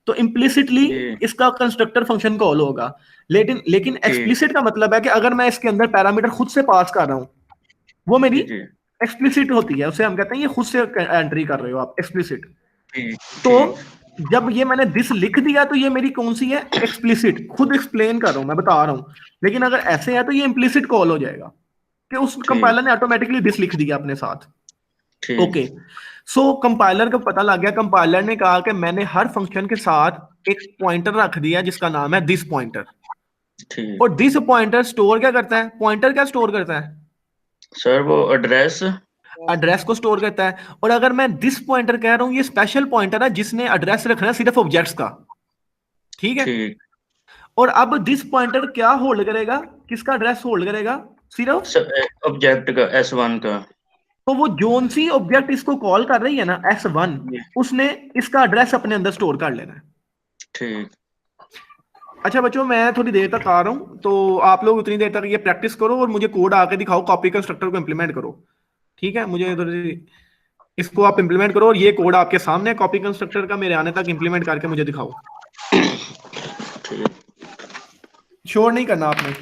तो इम्प्लिसिटली इसका कंस्ट्रक्टर फंक्शन कॉल होगा। लेकिन एक्सप्लिसिट का मतलब है कि अगर मैं इसके अंदर पैरामीटर खुद से पास कर रहा हूं, वो मेरी एक्सप्लिसिट होती है, उसे हम कहते हैं ये खुद से एंट्री कर रहे हो आप एक्सप्लिसिट। ठीक तो ठीक जब ये मैंने दिस लिख दिया तो ये मेरी कौन सी है, एक्सप्लिसिट, खुद एक्सप्लेन कर रहा हूं, मैं बता रहा हूं। लेकिन अगर ऐसे है तो ये इम्प्लिसिट कॉल हो जाएगा कि उस ठीक कंपाइलर ने ऑटोमेटिकली दिस लिख दिया अपने साथ। ठीक ओके, सो कंपाइलर को पता लग गया, कंपाइलर ने कहा कि मैंने हर फंक्शन के साथ एक पॉइंटर रख दिया जिसका नाम है दिस पॉइंटर। ठीक और दिस पॉइंटर स्टोर क्या करता है, पॉइंटर क्या स्टोर करता है, सर वो एड्रेस एड्रेस को स्टोर करता है। और अगर मैं दिस पॉइंटर कह रहा हूं, ये स्पेशल पॉइंटर है जिसने एड्रेस रखना है सिर्फ ऑब्जेक्ट्स का, ठीक है। ठीक और अब दिस पॉइंटर क्या होल्ड करेगा, किसका एड्रेस होल्ड करेगा, सिर्फ, ऑब्जेक्ट का S1 का। तो वो जोन सी ऑब्जेक्ट इसको कॉल कर रही है ना S1, उसने इसका एड्रेस अपने अंदर स्टोर कर लेना है। ठीक अच्छा बच्चों, मैं थोड़ी देर तक आ रहा हूं, तो आप लोग उतनी देर तक ये प्रैक्टिस करो और मुझे कोड आके दिखाओ, कॉपी कंस्ट्रक्टर को इंप्लीमेंट करो, ठीक है। मुझे थोड़ी इसको आप इंप्लीमेंट करो और ये कोड आपके सामने कॉपी कंस्ट्रक्टर का, मेरे आने तक इंप्लीमेंट करके मुझे दिखाओ। ठीक शोर नहीं करना आपने।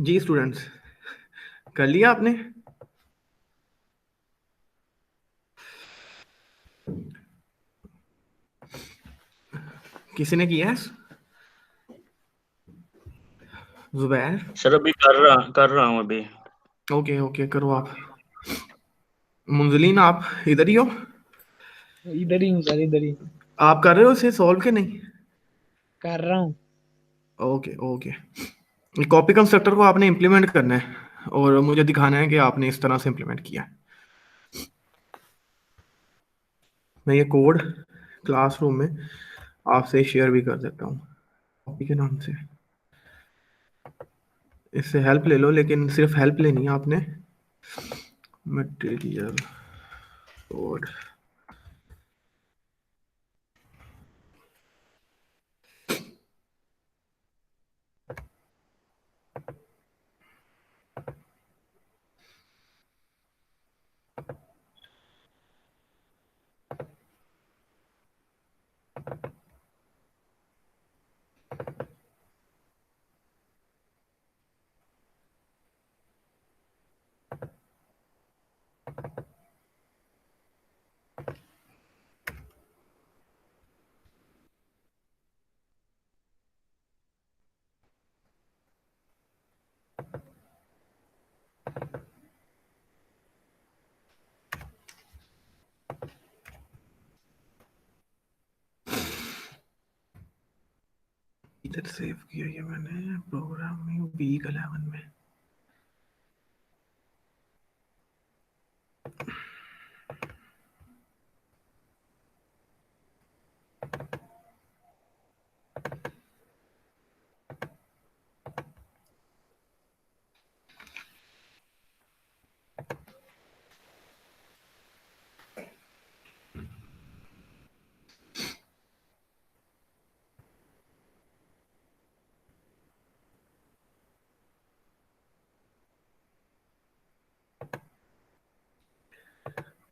जी स्टूडेंट्स, कर लिया आपने? किसी ने किया है? जुबैर? सर अभी कर रहा हूँ अभी। ओके ओके, करो आप। मुंजलिन, आप इधर ही हो? इधर ही हूँ सर, इधर ही आप कर रहे हो इसे सॉल्व के नहीं? कर रहा हूँ। Okay okay. कॉपी कंस्ट्रक्टर को आपने इम्प्लीमेंट करना है और मुझे दिखाना है कि आपने इस तरह से इम्प्लीमेंट किया है। मैं ये कोड क्लासरूम में आपसे शेयर भी कर देता हूँ कॉपी के नाम से। इससे हेल्प ले लो, लेकिन सिर्फ हेल्प लेनी है आपने। Material code. इधर सेव किया ये मैंने प्रोग्रामिंग वीक 11 में।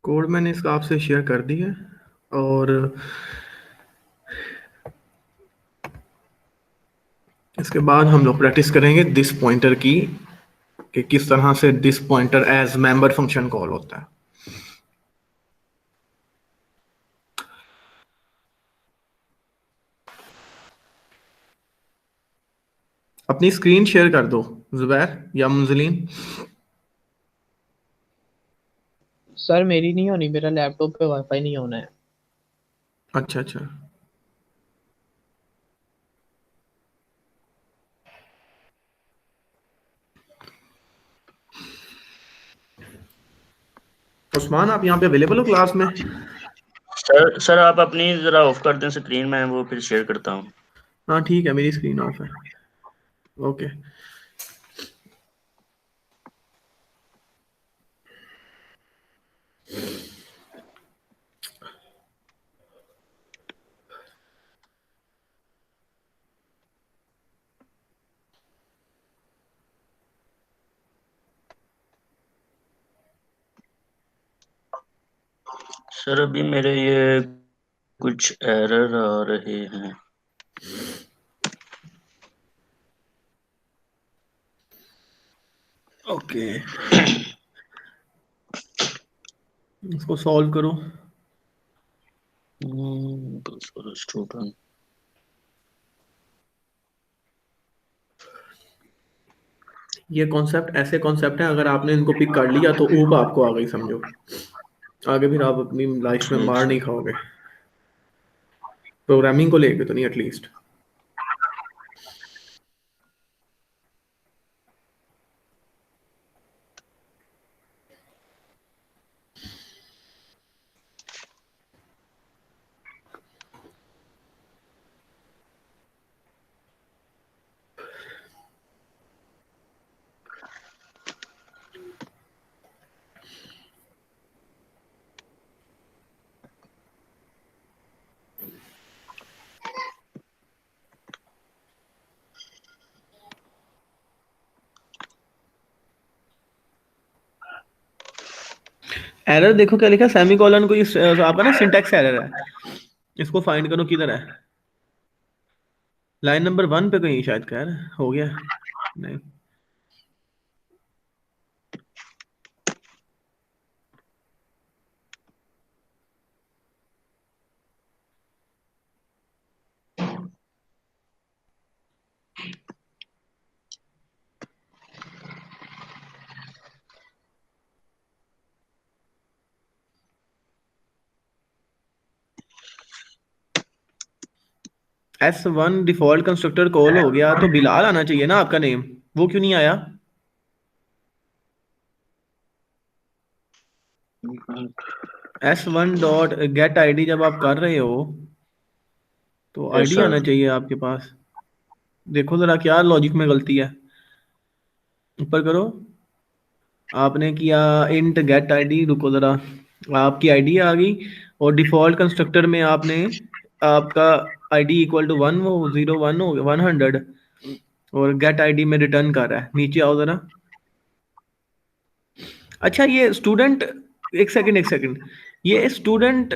कोड मैंने इसका आपसे शेयर कर दी है और इसके बाद हम लोग प्रैक्टिस करेंगे दिस पॉइंटर की कि किस तरह से this pointer as member function call होता है। अपनी स्क्रीन शेयर कर दो जुबैर या मुंजलिन। सर मेरी नहीं होनी, मेरा लैपटॉप पे वाईफाई नहीं होना है। अच्छा। उस्मान, आप यहाँ पे अवेलेबल हो क्लास में? सर आप अपनी जरा ऑफ कर दें स्क्रीन, मैं वो फिर शेयर करता हूँ। हाँ ठीक है, मेरी स्क्रीन ऑफ है। ओके। सर अभी मेरे ये कुछ एरर आ रहे हैं। ओके, इसको सॉल्व करो। स्टूडेंट ये कॉन्सेप्ट ऐसे कॉन्सेप्ट हैं, अगर आपने इनको पिक कर लिया तो ऊप आपको आ गई, समझो। आगे फिर आप अपनी लाइफ में ठीक मार है। नहीं खाओगे, प्रोग्रामिंग को लेके तो नहीं एटलीस्ट। एरर देखो क्या लिखा है, सेमीकोलन को आपका ना सिंटैक्स एरर है। इसको फाइंड करो किधर है। लाइन नंबर 1 पे कहीं शायद कह रहा है, हो गया नहीं। S1 डिफॉल्ट कंस्ट्रक्टर कॉल हो गया तो बिलाल आना चाहिए ना आपका नेम, वो क्यों नहीं आया? S1 डॉट गेट आईडी जब आप कर रहे हो तो यस आईडी आना सर। चाहिए आपके पास। देखो जरा क्या लॉजिक में गलती है, ऊपर करो। आपने किया इंट गेट आईडी, रुको जरा, आपकी आईडी आ गई और डिफॉल्ट कंस्ट्रक्टर में आपने आपका आईडी इक्वल टू 1, वो 01 हो गया 100 और गेट आईडी में रिटर्न कर रहा है। नीचे आओ जरा। अच्छा ये स्टूडेंट, एक सेकंड, ये student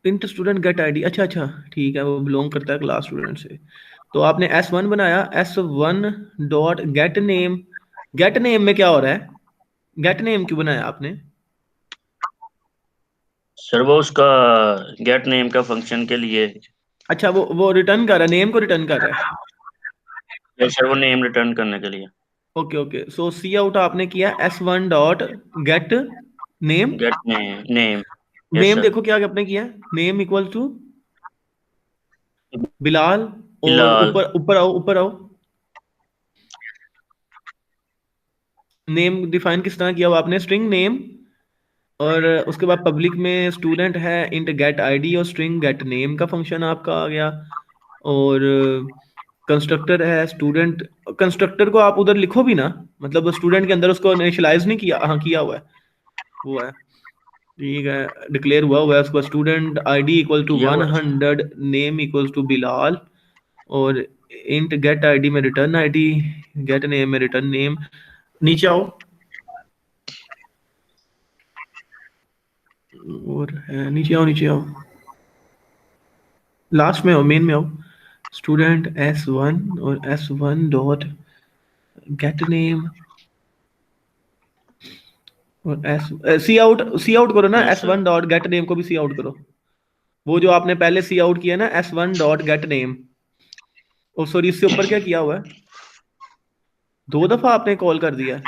int student gate ID, अच्छा अच्छा ठीक है, वो बिलोंग करता है क्लास स्टूडेंट से। तो आपने S1 बनाया, S1 डॉट गेट नेम में क्या हो रहा है? गेट नेम क्यों बनाया आपने? सर वो उसका गेट नेम का फंक्शन के लिए। अच्छा वो रिटर्न कर रहा है, नेम को रिटर्न कर रहा है। यस सर, वो नेम रिटर्न करने के लिए। ओके ओके, सो सी आउट आपने किया S1 dot get name. Gate name. Yes name sir. देखो क्या आपने किया, नेम इक्वल टू बिलाल, और बिलाल। ऊपर ऊपर आओ। नेम डिफाइन किस तरह किया हुआ आपने? स्ट्रिंग नेम, और उसके बाद पब्लिक में स्टूडेंट है, इंट गेट आईडी और स्ट्रिंग गेट नेम का फंक्शन आपका आ गया। और कंस्ट्रक्टर है स्टूडेंट, कंस्ट्रक्टर को आप उधर लिखो भी ना, मतलब स्टूडेंट के अंदर उसको इनिशियलाइज नहीं किया, हाँ किया हुआ है, वो है ठीक है, डिक्लेयर हुआ है उसको। स्टूडेंट आईडी इक्वल टू किया हुआ है। 100, नेम इक्वल टू बिलाल, और इंट गेट आईडी में रिटर्न आईडी, गेट नेम में रिटर्न नेम। नीचे आओ, और नीचे आओ, लास्ट में आओ, मेन में आओ। स्टूडेंट S1 और S1 डॉट गेट नेम और सी आउट करो ना, Yes, sir. S1 dot get name को भी सी आउट करो। वो जो आपने पहले सी आउट किया ना, S1 डॉट गेट नेम, ओ सॉरी, इससे ऊपर क्या किया हुआ है? 2 दफा आपने कॉल कर दिया।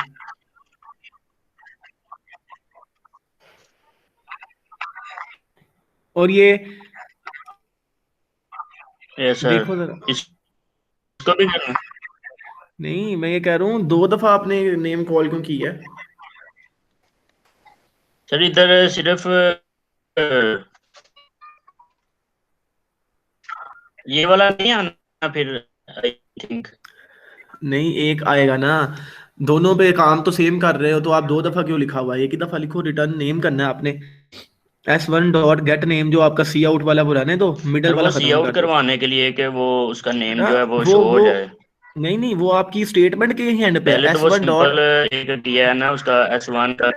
और ये Yes, sir. देखो जरा, इसको भी करना। नहीं मैं ये कह रहा हूँ 2 दफा आपने नेम कॉल क्यों की है? सर इधर सिर्फ ये वाला नहीं आना फिर, आई थिंक। नहीं एक आएगा ना, दोनों पे काम तो सेम कर रहे हो, तो आप 2 दफा क्यों लिखा हुआ है? एक ही दफा लिखो, रिटर्न नेम करना है आपने। S1 डॉट गेट नेम जो आपका सी आउट वाला पुराने दो, मिडल सर वो वाला सी खत्म आउट कर दो। करवाने के लिए कि वो उसका नेम बेटा जो है वो शो हो जाए। नहीं वो आपकी स्टेटमेंट के ही एंड पे पहले है, तो वो S1 डॉट, सिंपल एक दिया है ना उसका S1 का।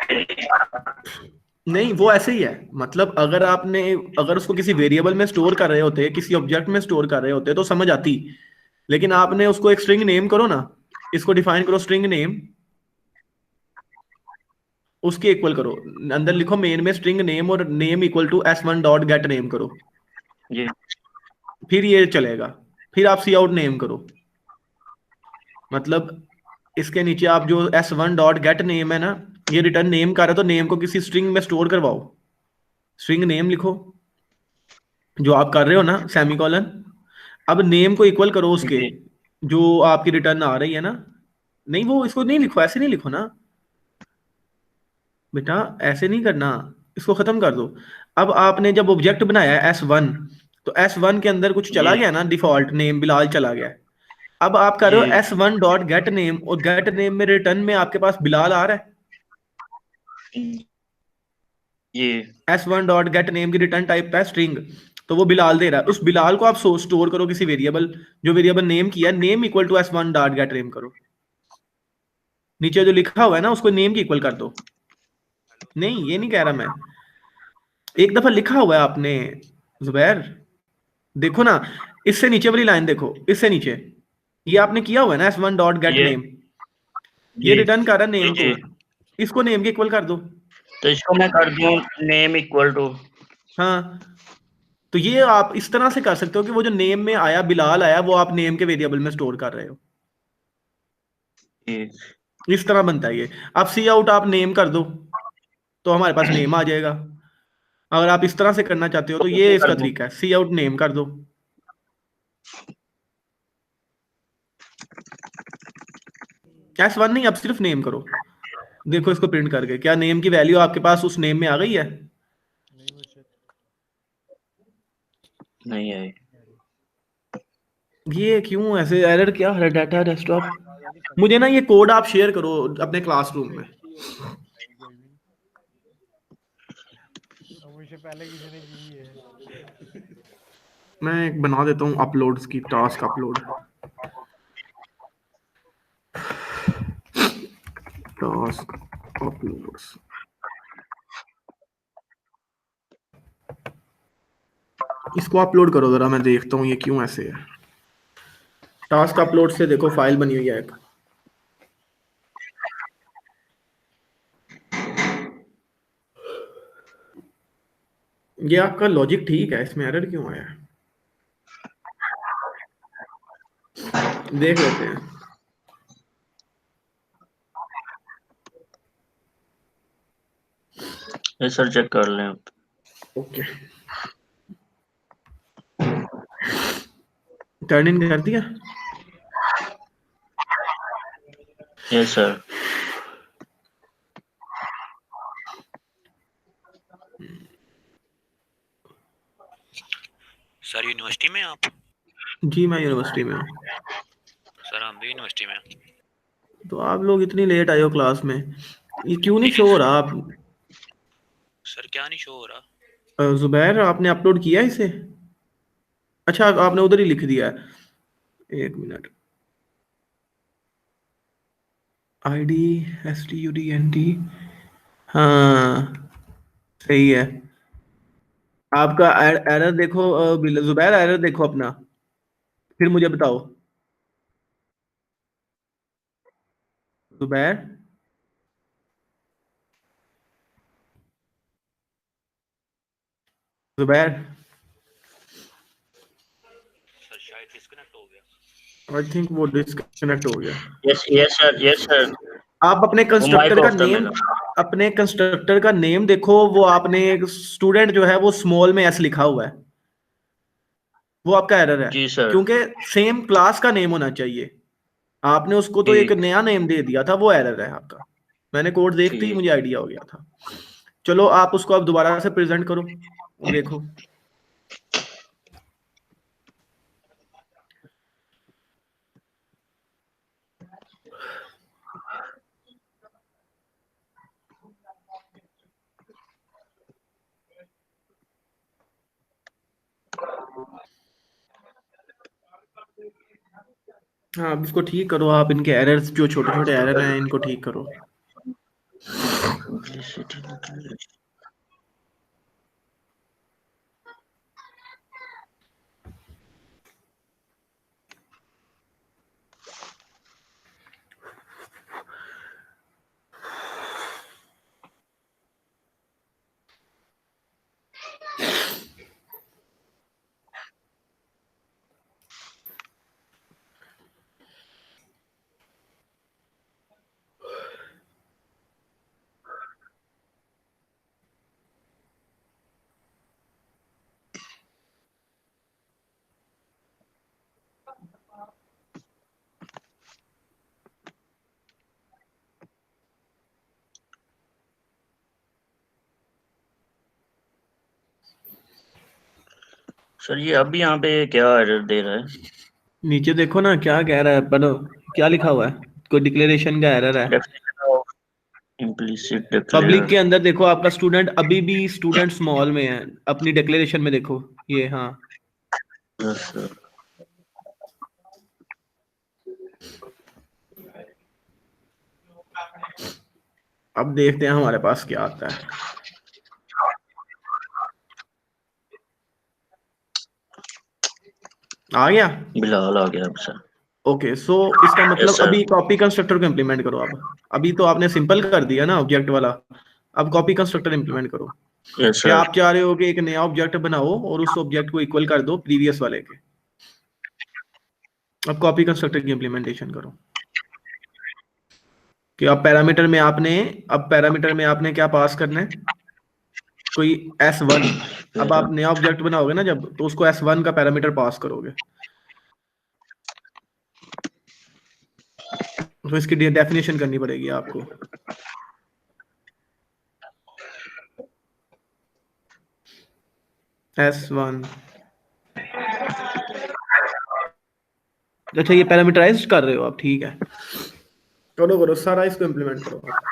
नहीं वो ऐसे ही है, मतलब अगर उसको किसी वेरिएबल में स्टोर कर रहे होते, किसी ऑब्जेक्ट में स्टोर कर रहे होते तो समझ आती, लेकिन आपने उसको एक स्ट्रिंग नेम करो ना, इसको डिफाइन करो स्ट्रिंग नेम, उसके इक्वल करो, अंदर लिखो मेन में स्ट्रिंग नेम और name equal to S1 dot get name करो, जी। फिर ये चलेगा। फिर आप सी आउट नेम करो, मतलब इसके नीचे आप जो S1 डॉट गेट नेम है ना, ये रिटर्न नेम कर रहा है, तो नेम को किसी स्ट्रिंग में स्टोर करवाओ, स्ट्रिंग नेम लिखो जो आप कर रहे हो ना, सेमीकोलन। अब नेम को इक्वल करो उसके जी। जो आपकी रिटर्न आ रही है ना। नहीं वो इसको नहीं लिखो, ऐसे नहीं लिखो ना बेटा, ऐसे नहीं करना, इसको खत्म कर दो। अब आपने जब ऑब्जेक्ट बनाया है S1, तो S1 के अंदर कुछ चला जी। गया ना, डिफॉल्ट नेम बिलाल चला गया। अब आप कर रहे हो जी। S1 डॉट गेट नेम, और गेट नेम में रिटर्न में आपके पास बिलाल आ रहा है। जी। S1 डॉट गेट नेम की रिटर्न टाइप है स्ट्रिंग, तो वो बिलाल दे रहा है। उस बिलाल को आप स्टोर करो किसी वेरिएबल, जो वेरिएबल नेम किया, name equal to S1 dot get name करो, नीचे जो लिखा हुआ है ना उसको नेम की इक्वल कर दो। नहीं ये नहीं कह रहा मैं, एक दफा लिखा हुआ है आपने जुबैर, देखो ना, इससे नीचे वाली लाइन देखो, इससे नीचे ये आपने किया हुआ है ना s1 डॉट गेट ये नेम, ये जी रिटर्न कर रहा है नेम जी को, इसको नेम के इक्वल कर दो। तो इसको मैं कर दूं नेम इक्वल टू हाँ, तो ये आप इस तरह से कर सकते हो कि वो जो नेम में आया बिलाल आया वो आप नेम के वेरिएबल में स्टोर कर रहे हो, इस तरह बनता है ये। अब सी आउट आप नेम कर दो तो हमारे पास नेम आ जाएगा। अगर आप इस तरह से करना चाहते हो तो ये इसका तरीका है, सी आउट नेम कर दो। S1 नहीं, अब सिर्फ नेम करो। देखो इसको प्रिंट करके, क्या नेम की वैल्यू आपके पास उस नेम में आ गई है? नहीं है। ये क्यों ऐसे एरर क्या है? डाटा डेस्कटॉप, मुझे ना ये कोड आप शेयर करो अपने क्लासरूम में। मैं एक बना देता हूँ अपलोड्स की टास्क अपलोड, टास्क अपलोड्स। इसको अपलोड करो जरा, मैं देखता हूँ ये क्यों ऐसे है। टास्क अपलोड से देखो फाइल बनी हुई है एक। ये आपका लॉजिक ठीक है, इसमें एरर क्यों आया है देख लेते हैं। ये सर चेक कर लें आप। ओके, टर्न इन कर दिया। Yes sir. सर यूनिवर्सिटी में आप? जी मैं यूनिवर्सिटी में हूँ। सर हम भी यूनिवर्सिटी में हैं। तो आप लोग इतनी लेट आए हो क्लास में, ये क्यों नहीं शो हो रहा? आप सर क्या नहीं शो हो रहा? जुबैर आपने अपलोड किया इसे? अच्छा आपने उधर ही लिख दिया है, एक मिनट। IDSTUDNT, हाँ सही है। आपका एरर देखो जुबैर, एरर देखो अपना, फिर मुझे बताओ। जुबैर, जुबैर सर शायद डिस्कनेक्ट हो गया। आई थिंक वो डिस्कनेक्ट हो गया। Yes yes sir, yes sir. आप अपने वो माइक कंस्ट्रक्टर का ऑफ था नेम, मेरा। अपने कंस्ट्रक्टर का नेम देखो, वो आपने स्टूडेंट जो है वो स्मॉल में एस लिखा हुआ है, वो आपका एरर है। जी सर। क्योंकि सेम क्लास का नेम होना चाहिए, आपने उसको तो एक ठीक नया नेम दे दिया था, वो एरर है आपका। मैंने कोड देखते ही ठीक। मुझे आइडिया हो गया था। चलो आप उसको अब दोबारा से प्रेजेंट करो, देखो। हाँ अब इसको ठीक करो आप, इनके एरर्स जो छोटे छोटे एरर हैं इनको ठीक करो। सर ये अभी यहाँ पे क्या एरर दे रहा है? नीचे देखो ना क्या कह रहा है, पढ़ो क्या लिखा हुआ है, कोई डिक्लेरेशन का एरर है। इम्प्लिसिट पब्लिक के डिक्लेयर। अंदर देखो आपका स्टूडेंट अभी भी स्टूडेंट स्मॉल में है, अपनी डिक्लेरेशन में देखो ये। हाँ यस सर। अब देखते हैं हमारे पास क्या आता है। आ गया? बिलाल आ गया अब सर। ओके, सो इसका मतलब sir. अभी कॉपी कंस्ट्रक्टर को इम्प्लीमेंट करो। अब अभी तो आपने सिंपल कर दिया ना ऑब्जेक्ट वाला, अब कॉपी कंस्ट्रक्टर इम्प्लीमेंट करो। यस क्या सर। आप चाह रहे हो कि एक नया ऑब्जेक्ट बनाओ और उस ऑब्जेक्ट को इक्वल कर दो प्रीवियस वाले के। अब कॉपी कंस्ट्रक्टर की इम्प्लीमेंटेशन करो कि अब पैरामीटर में आपने क्या पास करना है, कोई S1। अब आप नया ऑब्जेक्ट बनाओगे ना जब, तो उसको S1 का पैरामीटर पास करोगे, तो इसकी डेफिनेशन करनी पड़ेगी आपको। S1, अच्छा ये पैरामीटराइज कर रहे हो आप, ठीक है, करो करो सारा इसको इम्प्लीमेंट करो आप।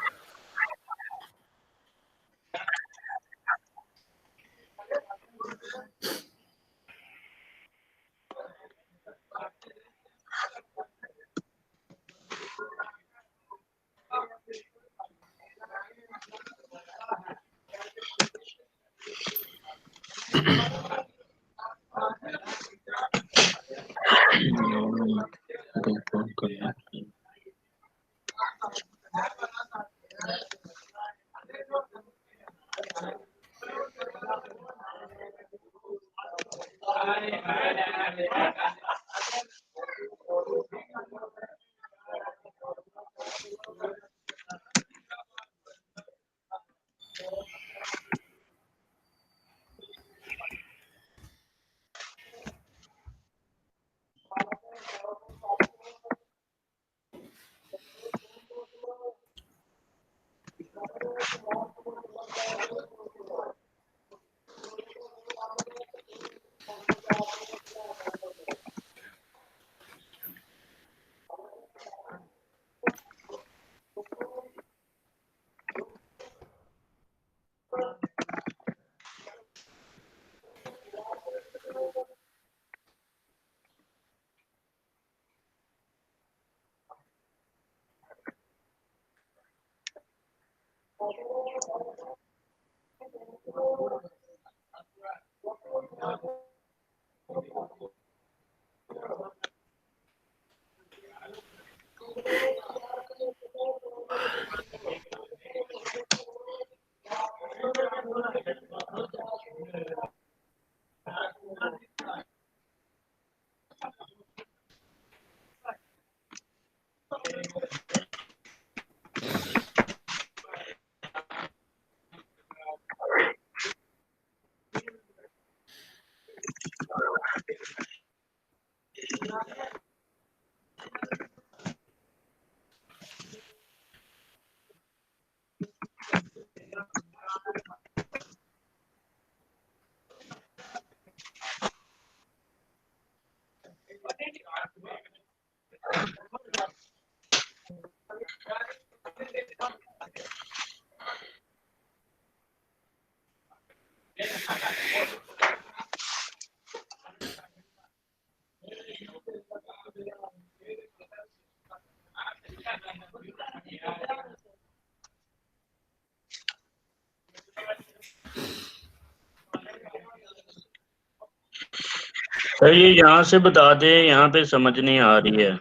सर ये यहाँ से बता दें, यहाँ पे समझ नहीं आ रही है।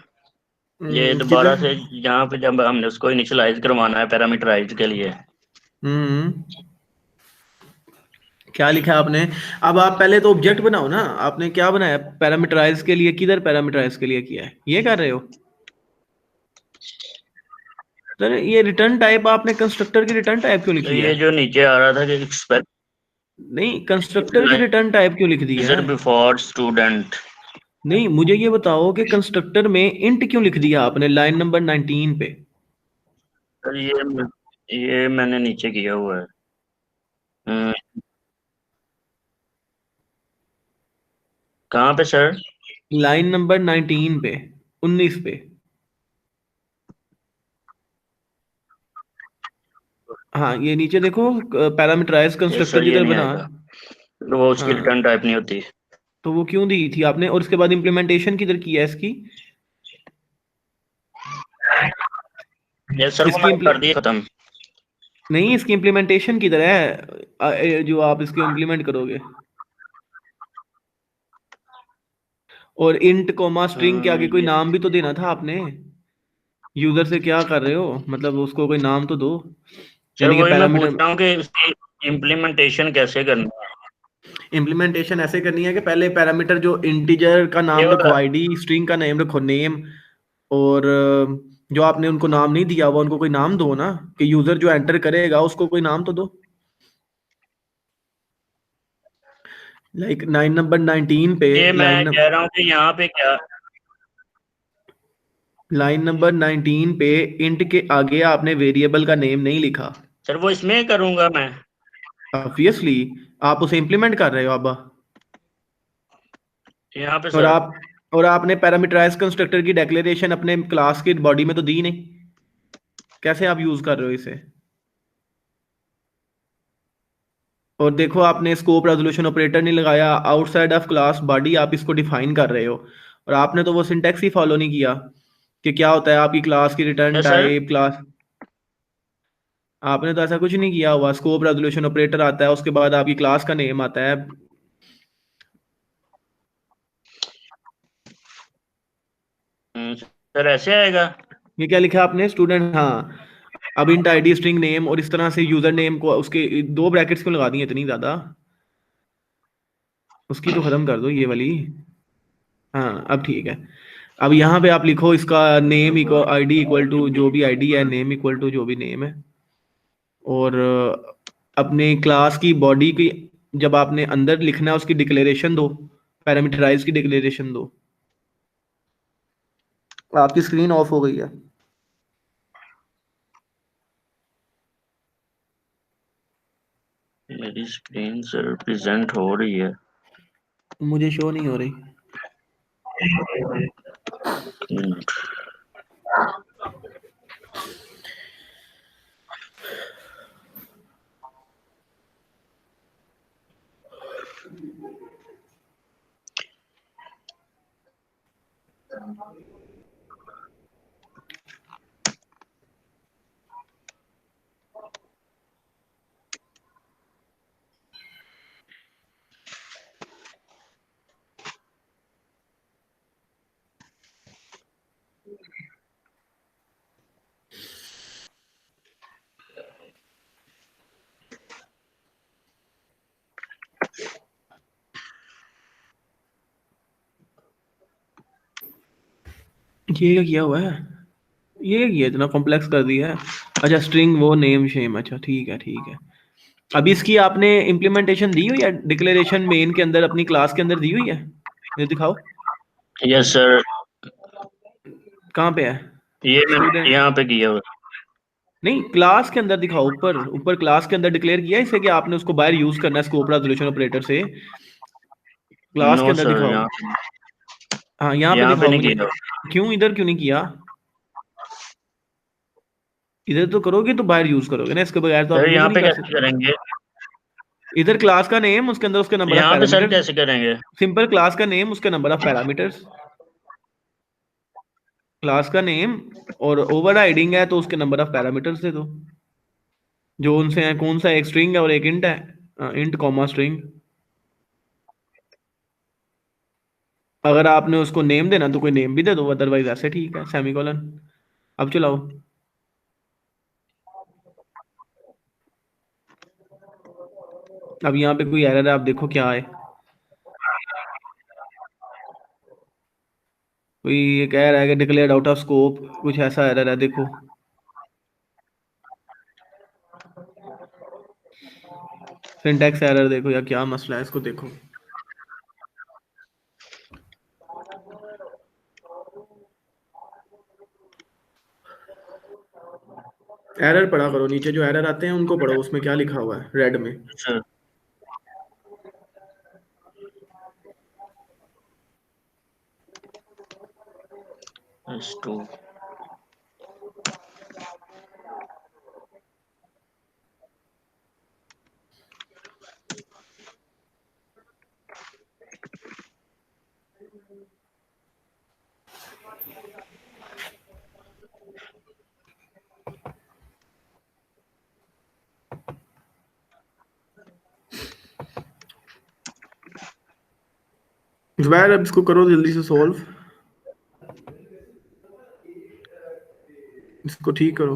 ये दोबारा किधर? से यहाँ पे जब हमने उसको इनिशियलाइज करवाना है पैरामीटराइज के लिए। क्या लिखा है आपने? अब आप पहले तो ऑब्जेक्ट बनाओ ना, आपने क्या बनाया पैरामीटराइज के लिए, किधर पैरामीटराइज के लिए किया है, ये कर रहे हो? सर ये रिटर्न टाइप आपने कंस्ट्रक्टर की रिटर्न टाइप क्यों लिख तो दिया ये है? जो नीचे आ रहा था कि एक्सपेक्ट नहीं, कंस्ट्रक्टर की रिटर्न टाइप क्यों लिख दिया है? Before student. नहीं, मुझे ये बताओ कि कंस्ट्रक्टर में इंट क्यों लिख दिया आपने लाइन नंबर 19 पे? सर ये मैंने नीचे किया हुआ है। कहाँ पे सर? लाइन नंबर 19 पे, 19 पे। हाँ ये नीचे देखो, पैरामीटराइज ये कंस्ट्रक्टर सर ये जिधर नहीं बना। आएगा, तो वो उसकी हाँ रिटर्न टाइप नहीं होती। तो वो क्यों दी थी आपने, और उसके बाद इम्प्लीमेंटेशन किधर किया है इसकी? ये सर वो इसकी मैंने कर दिया खत्म। नहीं, इसकी इम्प्लीमेंटेशन किधर है, जो आप इसको इम्प्लीमेंट करोगे? और इंट कोमा स्ट्रिंग के आगे कोई ये नाम भी तो देना था आपने। यूजर से क्या कर रहे हो, मतलब उसको कोई नाम तो दो, सर यानी कि वही मैं पूछ पैरामीटर। रहा हूँ कि उसकी इम्प्लीमेंटेशन कैसे करनी है। इम्प्लीमेंटेशन ऐसे करनी है कि पहले पैरामीटर जो इंटीजर का ये नाम रखो वाला आईडी, स्ट्रिंग का नेम रखो नेम, और जो आपने उनको नाम नहीं दिया हुआ उनको कोई नाम दो ना, कि यूजर जो एंटर करेगा उसको कोई नाम तो दो। लाइक लाइन नंबर 19 पे, ये मैं कह रहा हूँ कि यहाँ पे क्या लाइन नंबर 19 पे इंट के आगे आपने वेरिएबल का नेम नहीं लिखा। सर वो इसमें करूंगा मैं। ऑब्वियसली आप उसे इंप्लीमेंट कर रहे हो अब। यहाँ पे और सर आप और आपने पैरामीटराइज कंस्ट्रक्टर की डेक्लेरेशन अपने क्लास की बॉडी में तो दी नहीं, कैसे आप यूज कर रहे हो इसे। और देखो आपने स्कोप रेजोल्यूशन ऑपरेटर नहीं लगाया, आउटसाइड ऑफ क्लास बॉडी आप इसको डिफाइन कर रहे हो, और आपने तो वो सिंटेक्स ही फॉलो नहीं किया कि क्या होता है आपकी क्लास की रिटर्न क्या सर। Type class. आपने तो ऐसा कुछ नहीं किया हुआ, स्कोप रेजोल्यूशन ऑपरेटर आता है उसके बाद आपकी क्लास का नेम आता है। सर ऐसे आएगा। ये क्या लिखा आपने स्टूडेंट, हाँ। अब इंट आईडी स्ट्रिंग नेम और इस तरह से यूजर नेम को उसके दो ब्रैकेट्स क्यों लगा दी इतनी ज्यादा, उसकी तो खत्म कर दो ये वाली। हाँ अब ठीक है। अब यहाँ पे आप लिखो इसका name equal ID equal to जो भी आईडी है, नेम इक्वल टू जो भी नेम है, और अपने क्लास की बॉडी की जब आपने अंदर लिखना है उसकी डिक्लेरेशन दो, पैरामीटराइज की डिक्लेरेशन दो। आपकी स्क्रीन ऑफ हो गई है। मेरी स्क्रीन सर प्रेजेंट हो रही है। मुझे शो नहीं हो रही। ये क्या किया हुआ है, ये इतना कॉम्प्लेक्स कर दिया है। अच्छा स्ट्रिंग वो नेम शेम, अच्छा ठीक है ठीक है। अभी इसकी आपने इम्प्लीमेंटेशन दी हुई है डिक्लेरेशन मेन के अंदर अपनी क्लास के अंदर दी हुई है, ये दिखाओ यस सर। कहाँ पे है। ये मैं स्टूडेंट यहाँ पे किया हुआ। नहीं, क्लास के अंदर दिखाओ, ऊपर ऊपर क्लास के अंदर डिक्लेयर किया है इसे कि आपने उसको बाहर यूज करना है स्कोप रेजोल्यूशन ऑपरेटर से, क्लास के नो अंदर सर दिखाओ। हाँ यहाँ पे यहाँ पे दिखाओ नहीं मुझे। किया। क्यों इधर क्यों नहीं किया, इधर तो करोगे तो बाहर यूज करोगे ना, इसके बगैर तो आप सर यूज यहाँ नहीं पे कर कैसे सकते। करेंगे। इधर क्लास का नेम उसके अंदर उसके नंबर ऑफ यहाँ पे सर पैरामीटर्स, कैसे करेंगे। सिंपल क्लास का नेम उसके नंबर ऑफ पैरामीटर्स, क्लास का नेम और ओवर राइडिंग है तो उसके नंबर ऑफ पैरामीटर्स दे दो जो उनसे है, कौन सा एक स्ट्रिंग है और एक इंट है, इंट कॉमा स्ट्रिंग। अगर आपने उसको नेम देना तो कोई नेम भी दे दो, अदरवाइज ऐसे ठीक है सेमीकोलन। अब चलाओ। अब यहाँ पे कोई एरर है, आप देखो क्या है। कोई ये कह रहा है कि डिक्लेयर्ड आउट ऑफ स्कोप, कुछ ऐसा एरर है देखो। सिंटैक्स एरर देखो या क्या मसला है इसको देखो। एरर पढ़ा करो, नीचे जो एरर आते हैं उनको पढ़ो, उसमें क्या लिखा हुआ है रेड में। सर S2 जुबैर अब इसको करो जल्दी से सॉल्व, इसको ठीक करो।